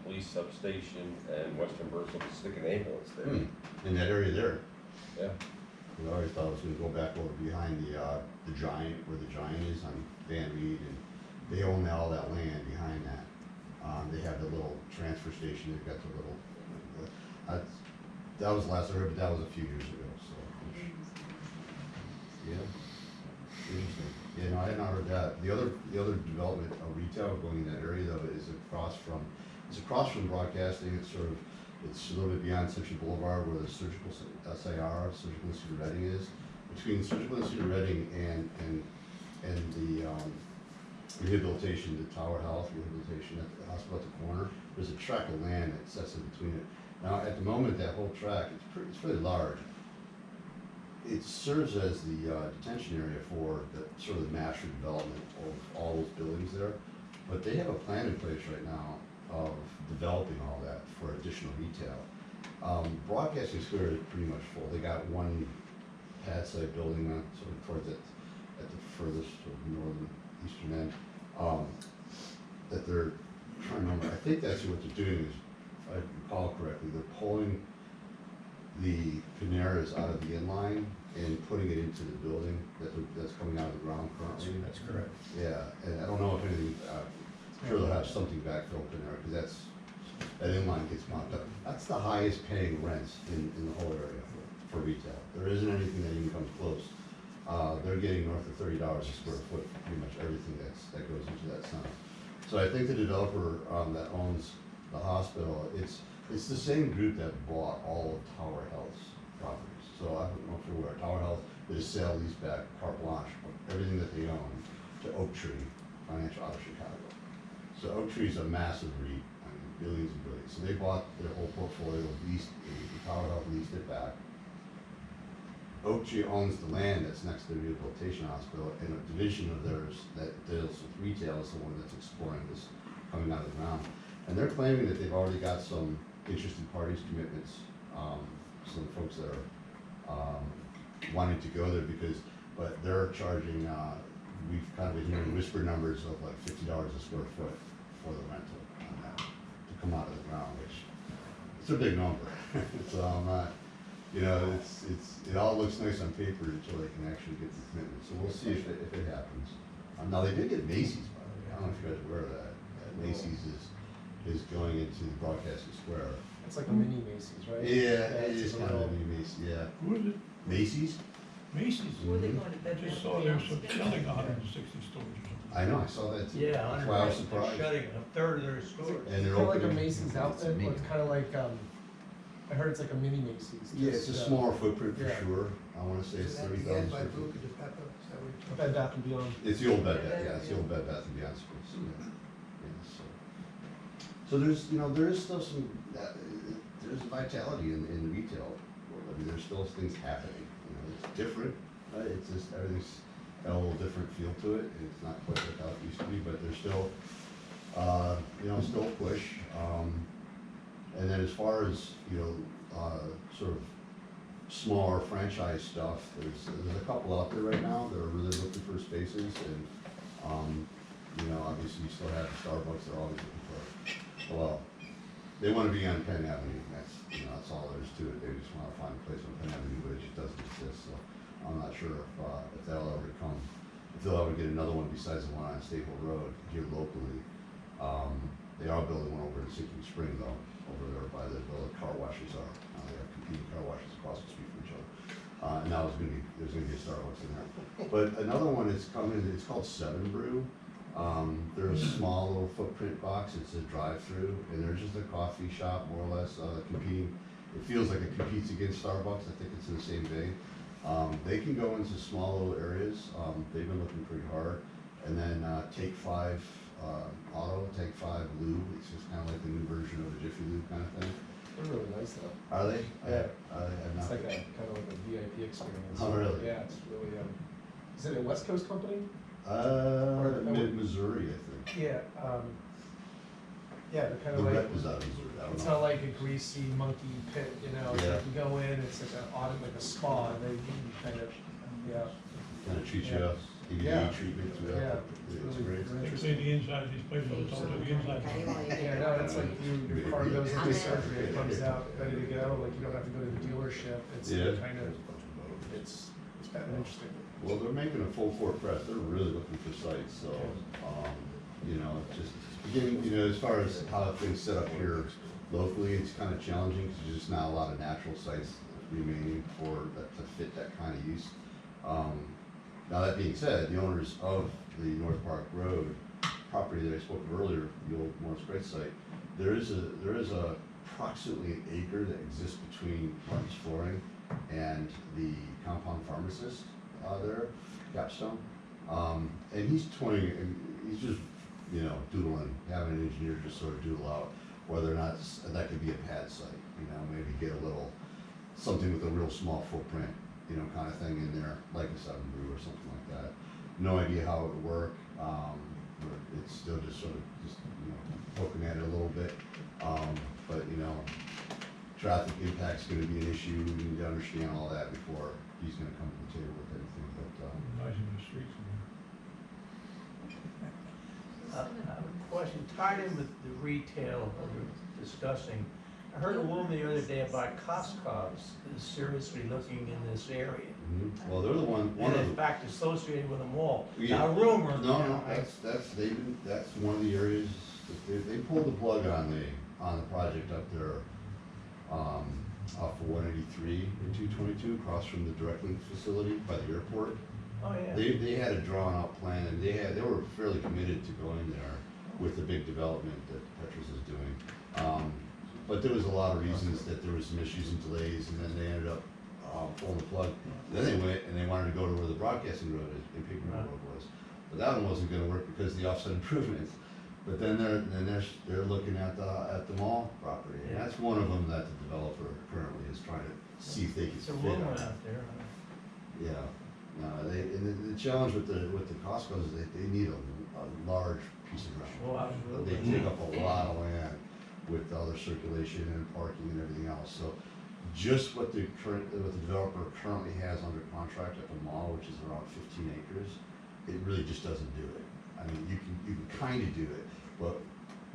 [SPEAKER 9] police substation, and Western Berks will stick an ambulance there.
[SPEAKER 10] In that area there.
[SPEAKER 9] Yeah.
[SPEAKER 10] I always thought it was gonna go back over behind the Giant, where the Giant is on Van Reed, and they own all that land behind that. They have the little transfer station, they've got the little, that was last I heard, but that was a few years ago, so. Yeah, interesting. Yeah, no, I had not heard that. The other development of retail going in that area though is across from Broadcasting. It's a little bit beyond Century Boulevard where the surgical SIR, Surgical Institute of Reading is. Between Surgical Institute of Reading and the rehabilitation, the Tower Health rehabilitation at the hospital at the corner, there's a tract of land that sets in between it. Now, at the moment, that whole tract, it's pretty large. It serves as the detention area for the sort of the master development of all those buildings there. But they have a plan in place right now of developing all that for additional retail. Broadcasting Square is pretty much full. They got one pad site building on sort of towards it at the furthest sort of northern eastern end that they're trying to remember. I think that's what they're doing is, if I recall correctly, they're pulling the Paneras out of the inline and putting it into the building that's coming out of the ground currently.
[SPEAKER 3] That's correct.
[SPEAKER 10] Yeah, and I don't know if anything, I'm sure they'll have something backfilled in there, because that inline gets mocked up. That's the highest paying rents in the whole area for retail. There isn't anything that even comes close. They're getting north of $30 a square foot for pretty much everything that goes into that center. So I think the developer that owns the hospital, it's the same group that bought all of Tower Health's properties. So I don't know if you're aware, Tower Health did a sale leaseback carte blanche of everything that they own to Oak Tree Financial out of Chicago. So Oak Tree is a massive REIT, I mean, billions and billions. So they bought their whole portfolio, leased, the Tower Health leased it back. Oak Tree owns the land that's next to the rehabilitation hospital, and a division of theirs that deals with retail is the one that's exploring this coming out of the ground. And they're claiming that they've already got some interested parties commitments, some folks that are wanting to go there but they're charging, we've kind of been hearing whisper numbers of like $50 a square foot for the rental on that to come out of the ground, which it's a big number. So I'm not, you know, it all looks nice on paper until they can actually get the commitment. So we'll see if it happens. Now they did get Macy's, by the way. I don't know if you guys are aware of that. Macy's is going into the Broadcasting Square.
[SPEAKER 3] It's like a mini Macy's, right?
[SPEAKER 10] Yeah, it
[SPEAKER 3] it's
[SPEAKER 10] is
[SPEAKER 3] a
[SPEAKER 10] kind of
[SPEAKER 3] little-
[SPEAKER 10] a mini Macy's, yeah.
[SPEAKER 1] Who is it?
[SPEAKER 10] Macy's?
[SPEAKER 1] Macy's?
[SPEAKER 8] Were they going to
[SPEAKER 1] I
[SPEAKER 8] bed?
[SPEAKER 1] just saw there was some selling 160 stores or something.
[SPEAKER 10] I know, I saw that too.
[SPEAKER 11] Yeah,
[SPEAKER 10] That's why I was surprised.
[SPEAKER 11] shutting a third of their stores.
[SPEAKER 10] And they're
[SPEAKER 3] Kind of like a
[SPEAKER 10] opening.
[SPEAKER 3] Macy's outfit, but it's kind of like, I heard it's like a mini Macy's.
[SPEAKER 10] Yeah, it's a
[SPEAKER 3] just,
[SPEAKER 10] smaller footprint for
[SPEAKER 3] yeah.
[SPEAKER 10] sure. I wanna say it's
[SPEAKER 11] Is that
[SPEAKER 10] 30,000
[SPEAKER 11] the end by
[SPEAKER 10] square feet.
[SPEAKER 11] Buca de Beppo? Is that what you're talking
[SPEAKER 3] Bed Bath and Beyond.
[SPEAKER 10] It's the old Bed Bath, yeah, it's the old Bed Bath and Beyond space, yeah. So there's, you know, there is still some, there's vitality in the retail world. I mean, there's still things happening, you know, it's different, right? It's just, everything's got a little different feel to it. It's not quite like how it used to be, but there's still, you know, still a push. And then as far as, you know, sort of smaller franchise stuff, there's a couple out there right now that are really looking for spaces, and you know, obviously you still have Starbucks that are always looking for, well, they wanna be on Penn Avenue, that's, you know, that's all there is to it, they just wanna find a place on Penn Avenue, but it just doesn't exist, so I'm not sure if that'll ever come, if they'll ever get another one besides the one on Staple Road here locally. They are building one over in Sinking Spring though, over there by the car washes are, they have competing car washes across the street from each other. And now there's gonna be a Starbucks in there. But another one is coming, it's called Seven Brew. They're a small little footprint box, it's a drive-through, and they're just a coffee shop, more or less, competing. It feels like it competes against Starbucks, I think it's in the same vein. They can go into small little areas, they've been looking pretty hard. And then Take 5 Auto, Take 5 Lube, it's just kind of like the new version of a Jiffy Lube kind of thing.
[SPEAKER 12] They're really nice though.
[SPEAKER 10] Are they?
[SPEAKER 12] Yeah.
[SPEAKER 10] I've
[SPEAKER 12] It's
[SPEAKER 10] not.
[SPEAKER 12] like a kind of like a VIP experience.
[SPEAKER 10] Oh, really?
[SPEAKER 12] Yeah, it's really. Is it a West Coast company?
[SPEAKER 10] Missouri, I think.
[SPEAKER 12] Yeah. Yeah, they're kind
[SPEAKER 10] The
[SPEAKER 12] of like.
[SPEAKER 10] rep is out of Missouri, I don't
[SPEAKER 12] It's
[SPEAKER 10] know.
[SPEAKER 12] not like a greasy monkey pit, you know. It's
[SPEAKER 10] Yeah.
[SPEAKER 12] like you go in, it's like an audit, like a spa, and they kind of, yeah.
[SPEAKER 10] Kind of treat you
[SPEAKER 12] Yeah.
[SPEAKER 10] up, give you
[SPEAKER 12] Yeah.
[SPEAKER 10] treatment to
[SPEAKER 12] Yeah.
[SPEAKER 10] it. It's great.
[SPEAKER 1] You say the inside of these places, it's all the inside.
[SPEAKER 12] Yeah, no, it's like your car goes into surgery, it comes out ready to go, like you don't have to go to the dealership, it's
[SPEAKER 10] Yeah.
[SPEAKER 12] kind of, it's kind of interesting.
[SPEAKER 10] Well, they're making a full court press, they're really looking for sites, so, you know, just, beginning, you know, as far as how things set up here locally, it's kind of challenging, because there's just not a lot of natural sites remaining for that, to fit that kind of use. Now, that being said, the owners of the North Park Road property that I spoke of earlier, the old Morris Gray site, there is a approximately an acre that exists between Martin's Flooring and the compound pharmacist there, Keystone. And he's toying, and he's just, you know, doodling, having an engineer just sort of doodle out whether or not that could be a pad site, you know, maybe get a little, something with a real small footprint, you know, kind of thing in there, like a Seven Brew or something like that. No idea how it would work, but it's still just sort of, you know, poking at it a little bit. But, you know, traffic impact's gonna be an issue, we need to understand all that before he's gonna come to the table with anything, but,
[SPEAKER 1] Nice in the streets.
[SPEAKER 11] Question, tied in with the retail that we're discussing, I heard a woman the other day about Costco is seriously looking in this area.
[SPEAKER 10] well, they're the one
[SPEAKER 11] And
[SPEAKER 10] of
[SPEAKER 11] in
[SPEAKER 10] the.
[SPEAKER 11] fact associated with a mall.
[SPEAKER 10] Yeah.
[SPEAKER 11] Now rumor.
[SPEAKER 10] No, that's one of the areas, they pulled the plug on the project up there, off of 183 and 222, across from the direct link facility by the airport.
[SPEAKER 11] Oh, yeah.
[SPEAKER 10] They had a drawn out plan, and they were fairly committed to going there with the big development that Petrus is doing. But there was a lot of reasons that there was some issues and delays, and then they ended up pulling the plug. Then they went and they wanted to go to where the broadcasting road is, in Pigman Road was. But that one wasn't gonna work because of the offset improvements. But then they're looking at the mall property, and that's one of them that the developer currently is trying to see if they can
[SPEAKER 11] It's a
[SPEAKER 10] fit
[SPEAKER 11] rumor
[SPEAKER 10] on.
[SPEAKER 11] out there.
[SPEAKER 10] Yeah, no, and the challenge with the Costco's is they need a large piece of ground.
[SPEAKER 11] Well,
[SPEAKER 10] They
[SPEAKER 11] absolutely.
[SPEAKER 10] take up a lot of land with all their circulation and parking and everything else, so just what the developer currently has under contract at the mall, which is around 15 acres, it really just doesn't do it. I mean, you can kind of do it, but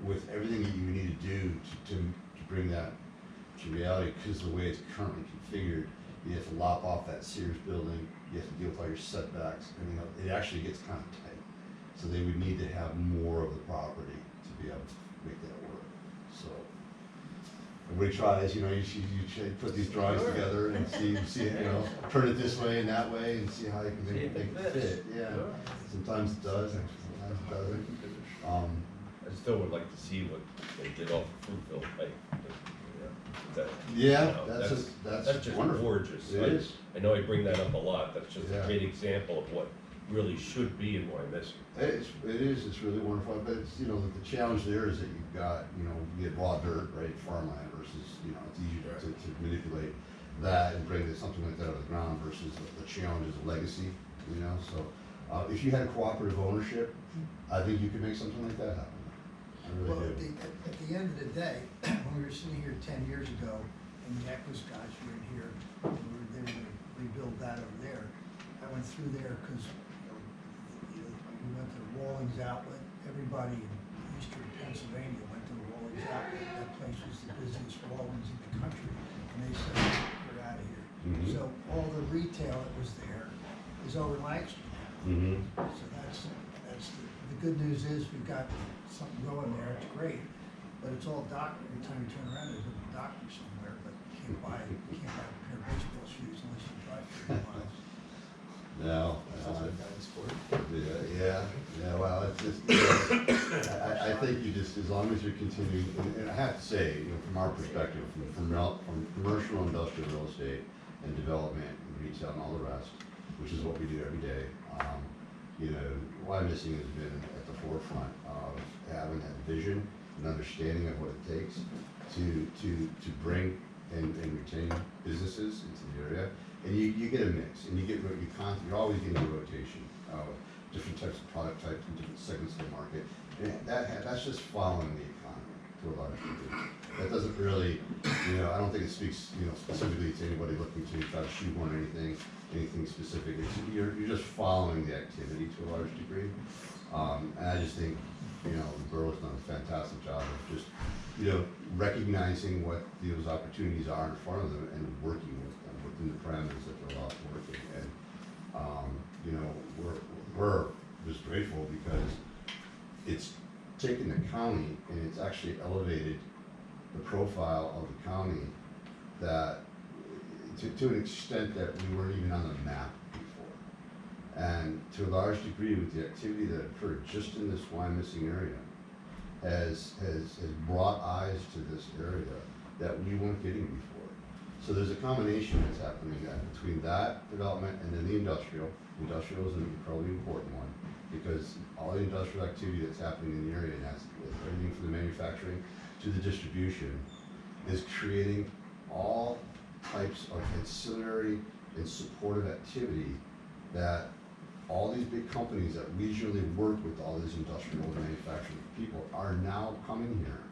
[SPEAKER 10] with everything that you need to do to bring that to reality, because the way it's currently configured, you have to lop off that Sears building, you have to deal with all your setbacks, and, you know, it actually gets kind of tight. So they would need to have more of the property to be able to make that work, so. Everybody tries, you know, you put these drawings together and see, you know, turn it this way and that way and see how you can make it fit, yeah. Sometimes it does, and sometimes it doesn't.
[SPEAKER 9] I still would like to see what they did off of Fruitville Pike.
[SPEAKER 10] Yeah,
[SPEAKER 9] You know,
[SPEAKER 10] that's
[SPEAKER 9] just
[SPEAKER 10] wonderful.
[SPEAKER 9] gorgeous.
[SPEAKER 10] It is.
[SPEAKER 9] I know I bring that up a lot, that's just
[SPEAKER 10] Yeah.
[SPEAKER 9] a great example of what really should be in Wyomissing.
[SPEAKER 10] It's really wonderful, but it's, you know, the challenge there is that you've got, you know, you get raw dirt, right, farmland versus, you know, it's easier to manipulate that and bring something like that out of the ground versus the challenge is legacy, you know, so, if you had cooperative ownership, I think you could make something like that happen. I
[SPEAKER 11] Well,
[SPEAKER 10] really do.
[SPEAKER 11] at the end of the day, when we were sitting here 10 years ago, and the Equus guys were in here, and they were gonna rebuild that over there, I went through there because, we went to the Wallings Outlet, everybody in eastern Pennsylvania went to the Wallings Outlet, that place was tall ones in the country, and they said, we're out of here.
[SPEAKER 10] Mhm.
[SPEAKER 11] So all the retail that was there is over in Langston now.
[SPEAKER 10] Mm-hmm.
[SPEAKER 11] So that's the good news is we've got something going there, it's great, but it's all dock, every time you turn around, there's a doctor somewhere, but you can't buy a pair of baseball shoes unless you drive 30 miles.
[SPEAKER 10] No. Yeah, well, it's just, I think you just, as long as you're continuing, and I have to say, you know, from our perspective, from commercial, industrial real estate and development and retail and all the rest, which is what we do every day, you know, Wyomissing has been at the forefront of having that vision and understanding of what it takes to bring and retain businesses into the area. And you get a mix, and you're always getting a rotation of different types of product types and different segments of the market. And that's just following the economy to a large degree. That doesn't really, you know, I don't think it speaks, you know, specifically to anybody looking to try to shoehorn anything specific. You're just following the activity to a large degree. And I just think, you know, the borough's done a fantastic job of just, you know, recognizing what those opportunities are in front of them and working with them within the parameters that they're allowed to work in. And, you know, we're just grateful because it's taken the county and it's actually elevated the profile of the county that to an extent that we weren't even on the map before. And to a large degree with the activity that occurred just in this Wyomissing area has brought eyes to this area that we weren't getting before. So there's a combination that's happening between that development and then the industrial. Industrial is an incredibly important one because all the industrial activity that's happening in the area, and that's everything from the manufacturing to the distribution, is creating all types of ancillary and supportive activity that all these big companies that regionally work with all these industrial and manufacturing people are now coming here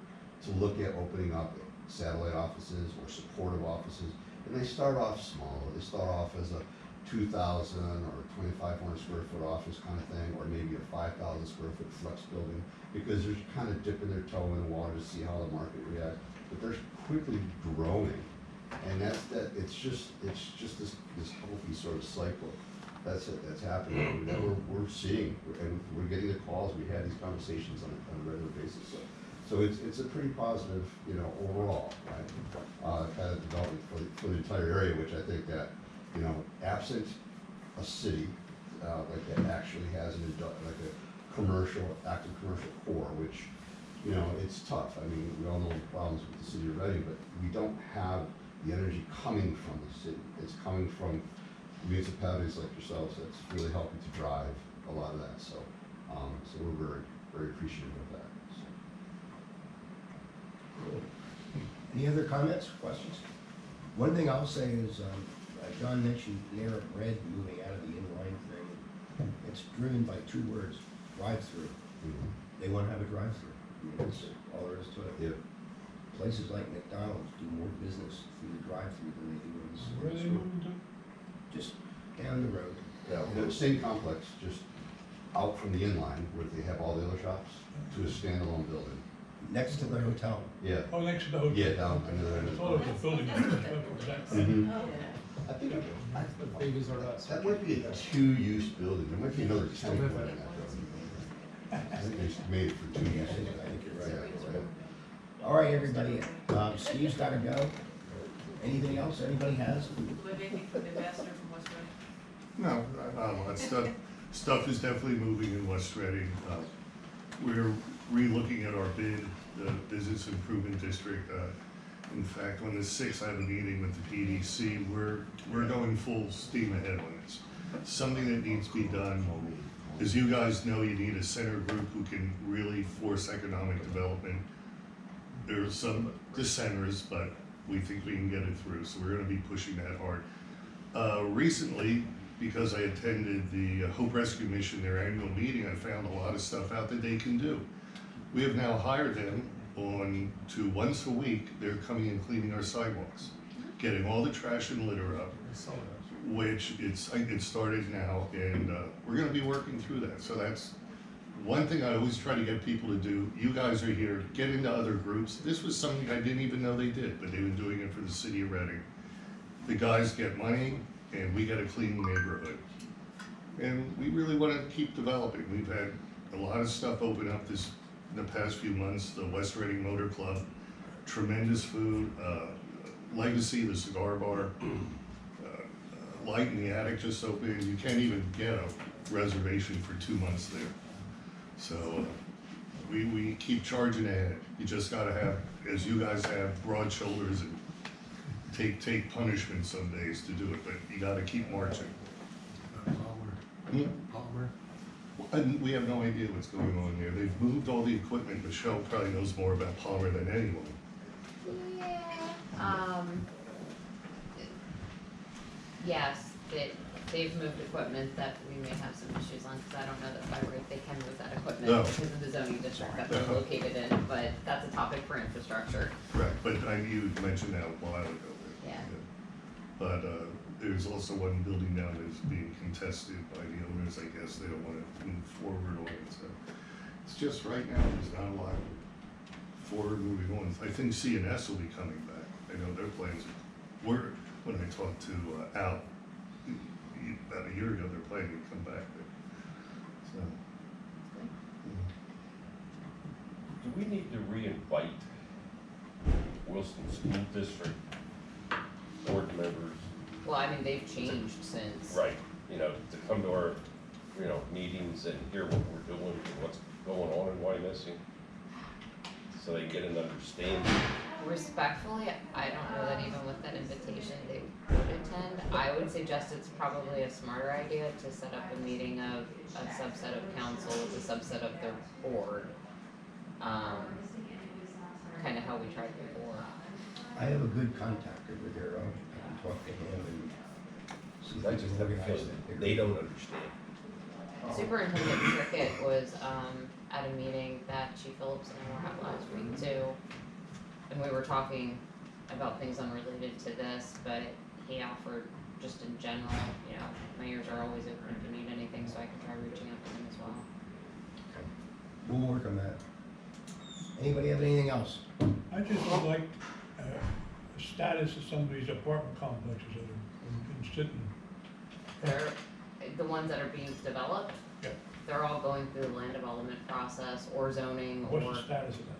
[SPEAKER 10] to look at opening up satellite offices or supportive offices. And they start off small. They start off as a 2,000 or 2,500 square foot office kind of thing, or maybe a 5,000 square foot flex building, because they're kind of dipping their toe in the water to see how the market reacts. But they're quickly growing, and it's just this healthy sort of cycle that's happening that we're seeing, and we're getting the calls. We had these conversations on a regular basis. So it's a pretty positive, you know, overall, right? Kind of development for the entire area, which I think that, you know, absent a city like that actually has like a active commercial core, which, you know, it's tough. I mean, we all know the problems with the city of Reading, but we don't have the energy coming from the city. It's coming from municipalities like yourselves that's really helping to drive a lot of that. So, so we're very, very appreciative of that. So.
[SPEAKER 5] Any other comments, questions? One thing I'll say is, John mentioned Narrow Red moving out of the inline thing. It's driven by two words: drive-through.
[SPEAKER 10] Mm-hmm.
[SPEAKER 5] They want to have a drive-through. I mean, that's all there is to it.
[SPEAKER 10] Yeah.
[SPEAKER 5] Places like McDonald's do more business through the drive-through than they do in the
[SPEAKER 1] Where are they
[SPEAKER 5] store.
[SPEAKER 1] moving to?
[SPEAKER 5] Just down the road.
[SPEAKER 10] Yeah, the same complex, just out from the inline where they have all the other shops to a standalone building.
[SPEAKER 5] Next to the hotel.
[SPEAKER 10] Yeah.
[SPEAKER 1] Oh, next to the hotel.
[SPEAKER 10] Yeah, down under there.
[SPEAKER 1] I thought it was a building.
[SPEAKER 10] Mhm. I think
[SPEAKER 12] The babies are us.
[SPEAKER 10] that might be a two-use building. There might be another tenant in that building. I think they made it for 2 uses.
[SPEAKER 5] I think you're right.
[SPEAKER 10] Yeah, right.
[SPEAKER 5] All right, everybody. Steve's got to go. Anything else anybody has?
[SPEAKER 8] Do we have anything from the ambassador from West Reading?
[SPEAKER 13] No, not a lot. Stuff is definitely moving in West Reading. We're re-looking at our bid, the Business Improvement District. In fact, on the 6th, I have a meeting with the PDC. We're going full steam ahead on this. Something that needs to be done. As you guys know, you need a center group who can really force economic development. There's some dissenters, but we think we can get it through, so we're gonna be pushing that hard. Recently, because I attended the Hope Rescue Mission, their annual meeting, I found a lot of stuff out that they can do. We have now hired them to once a week, they're coming and cleaning our sidewalks, getting all the trash and litter up, which it started now, and we're gonna be working through that. So that's one thing I always try to get people to do, you guys are here, get into other groups. This was something I didn't even know they did, but they've been doing it for the city of Reading. The guys get money, and we get a clean neighborhood. And we really want to keep developing. We've had a lot of stuff open up in the past few months. The West Reading Motor Club, tremendous food, Legacy, the cigar bar, Light in the Attic just opened. You can't even get a reservation for 2 months there. So we keep charging ahead. You just gotta have, as you guys have, broad shoulders and take punishment some days to do it, but you gotta keep marching.
[SPEAKER 12] Palmer.
[SPEAKER 13] And we have no idea what's going on there. They've moved all the equipment. Michelle probably knows more about Palmer than anyone.
[SPEAKER 2] Yeah, yes, they've moved equipment that we may have some issues on, because I don't know that by right they can move that equipment
[SPEAKER 13] No.
[SPEAKER 2] because of the zoning district that they're located in, but that's a topic for infrastructure.
[SPEAKER 13] Correct, but you mentioned that a while ago.
[SPEAKER 2] Yeah.
[SPEAKER 13] But there's also one building down that's being contested by the owners. I guess they don't wanna move forward on it, so. It's just right now, there's not a lot forward moving on. I think CNS will be coming back. I know their plans were, when I talked to Al, about a year ago, they're planning to come back there. So,
[SPEAKER 9] Do we need to re-invite Wilson School District board members?
[SPEAKER 2] Well, I mean, they've changed since.
[SPEAKER 9] Right, to come to our, meetings and hear what we're doing and what's going on in Wyomissing, so they can get an understanding.
[SPEAKER 2] Respectfully, I don't know that even with that invitation they would attend. I would suggest it's probably a smarter idea to set up a meeting of a subset of council as a subset of their board. Kind of how we tried before.
[SPEAKER 5] I have a good contact over there. I can talk to him and see if
[SPEAKER 9] I
[SPEAKER 5] we
[SPEAKER 9] just
[SPEAKER 5] can
[SPEAKER 9] have a
[SPEAKER 5] organize
[SPEAKER 9] feeling
[SPEAKER 5] it.
[SPEAKER 9] they don't understand.
[SPEAKER 2] Superintendent Cricket was at a meeting that Chief Phillips and I were at last week too. And we were talking about things unrelated to this, but he offered just in general, my ears are always open if you need anything, so I can try reaching out to him as well.
[SPEAKER 5] We'll work on that. Anybody have anything else?
[SPEAKER 1] I just would like, the status of some of these apartment complexes that have been sitting.
[SPEAKER 2] They're, the ones that are being developed,
[SPEAKER 1] Yeah.
[SPEAKER 2] they're all going through the land development process or zoning or.
[SPEAKER 1] What's the status of that?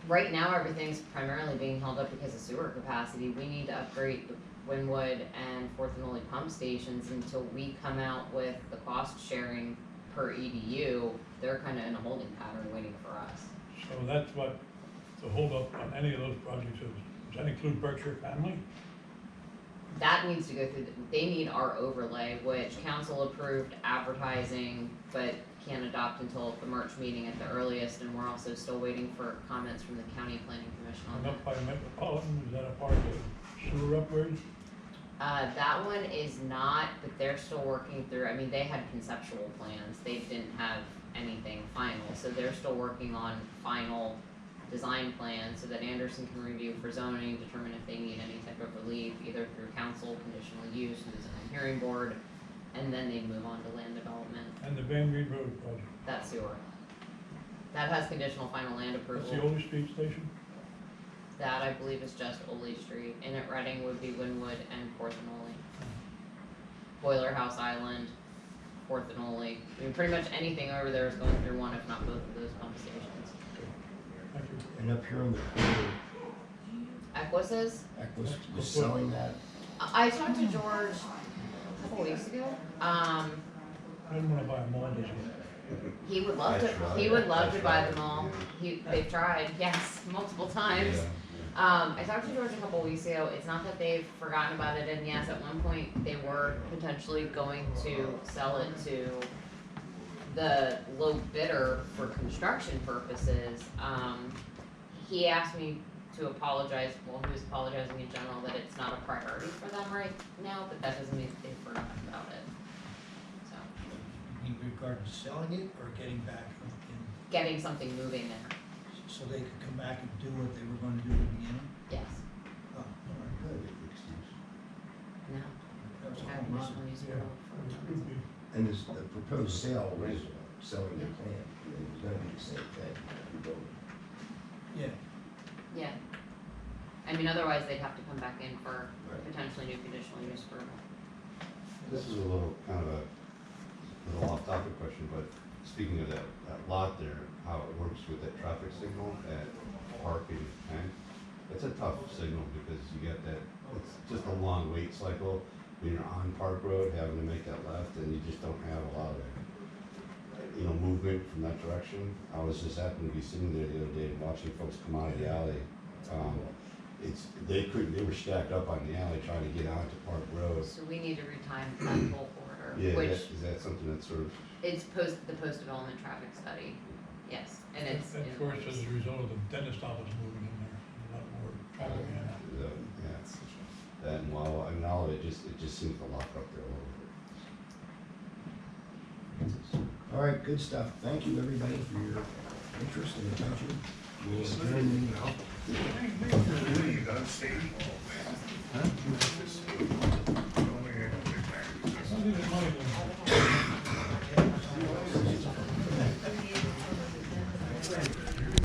[SPEAKER 2] Right now, everything's primarily being held up because of sewer capacity. We need to upgrade the Winwood and Fourth and Only pump stations until we come out with the cost sharing per EDU. They're kind of in a holding pattern waiting for us.
[SPEAKER 1] So that's what the holdup on any of those projects is. Does that include Berkshire Family?
[SPEAKER 2] That needs to go through, they need our overlay, which council approved advertising, but can't adopt until the March meeting at the earliest, and we're also still waiting for comments from the county planning commission on
[SPEAKER 1] And
[SPEAKER 2] that.
[SPEAKER 1] up by Metropolitan, is that a part of the sewer upgrade?
[SPEAKER 2] That one is not, but they're still working through, I mean, they had conceptual plans, they didn't have anything final, so they're still working on final design plans so that Anderson can review for zoning, determine if they need any type of relief, either through council, conditional use, through the zoning hearing board, and then they move on to land development.
[SPEAKER 1] And the Van Reed Road project?
[SPEAKER 2] That's sewer. That has conditional final land approval.
[SPEAKER 1] That's the oldest street station?
[SPEAKER 2] That I believe is just Oley Street, and at Reading would be Winwood and Fourth and Oley. Boiler House Island, Fourth and Oley, I mean, pretty much anything over there is going through one, if not both of those pump stations.
[SPEAKER 1] Thank you.
[SPEAKER 5] And up here on the corner,
[SPEAKER 2] Equus's,
[SPEAKER 5] Equus was selling that.
[SPEAKER 2] I talked to George a couple weeks ago,
[SPEAKER 1] I didn't wanna buy them all, does he?
[SPEAKER 2] he would love to buy them all, they've tried, yes, multiple times. I talked to George a couple weeks ago, it's not that they've forgotten about it, and yes, at one point, they were potentially going to sell it to the low bidder for construction purposes. He asked me to apologize, well, he was apologizing in general, that it's not a priority for them right now, but that doesn't mean that they've forgotten about it. So,
[SPEAKER 11] In regard to selling it or getting back in,
[SPEAKER 2] getting something moving there,
[SPEAKER 11] so they could come back and do what they were gonna do in the beginning?
[SPEAKER 2] yes,
[SPEAKER 11] Oh, all right, good.
[SPEAKER 2] no,
[SPEAKER 11] That was a
[SPEAKER 2] have
[SPEAKER 11] home run.
[SPEAKER 2] conditional use
[SPEAKER 1] Yeah.
[SPEAKER 2] approval for.
[SPEAKER 1] It could be.
[SPEAKER 5] And this, the proposed sale was selling their land. I mean, it's gonna be the same thing, every building.
[SPEAKER 11] Yeah,
[SPEAKER 2] Yeah. I mean, otherwise they'd have to come back in for
[SPEAKER 5] Right.
[SPEAKER 2] potentially new conditional use permit.
[SPEAKER 10] This is a little, kind of a little off-topic question, but speaking of that lot there, how it works with that traffic signal at Park and Tank, it's a tough signal because you get that, it's just a long wait cycle when you're on Park Road, having to make that left, and you just don't have a lot of, movement from that direction. I was just happened to be sitting there the other day and watching folks come out of the alley. They were stacked up on the alley trying to get onto Park Road.
[SPEAKER 2] So we need to retime that whole corridor,
[SPEAKER 10] Yeah,
[SPEAKER 2] which
[SPEAKER 10] is that something that's sort of,
[SPEAKER 2] it's the post-development traffic study, yes, and it's.
[SPEAKER 1] Of
[SPEAKER 2] in
[SPEAKER 1] course,
[SPEAKER 2] place.
[SPEAKER 1] as a result of the dentist office moving in there, a lot more traffic in there.
[SPEAKER 10] yeah, that, and while, I mean, all of it just seems to lock up there a little bit.
[SPEAKER 5] All right, good stuff. Thank you, everybody, for your interest and attention. We'll adjourn the meeting now.
[SPEAKER 13] What are you done, Steve?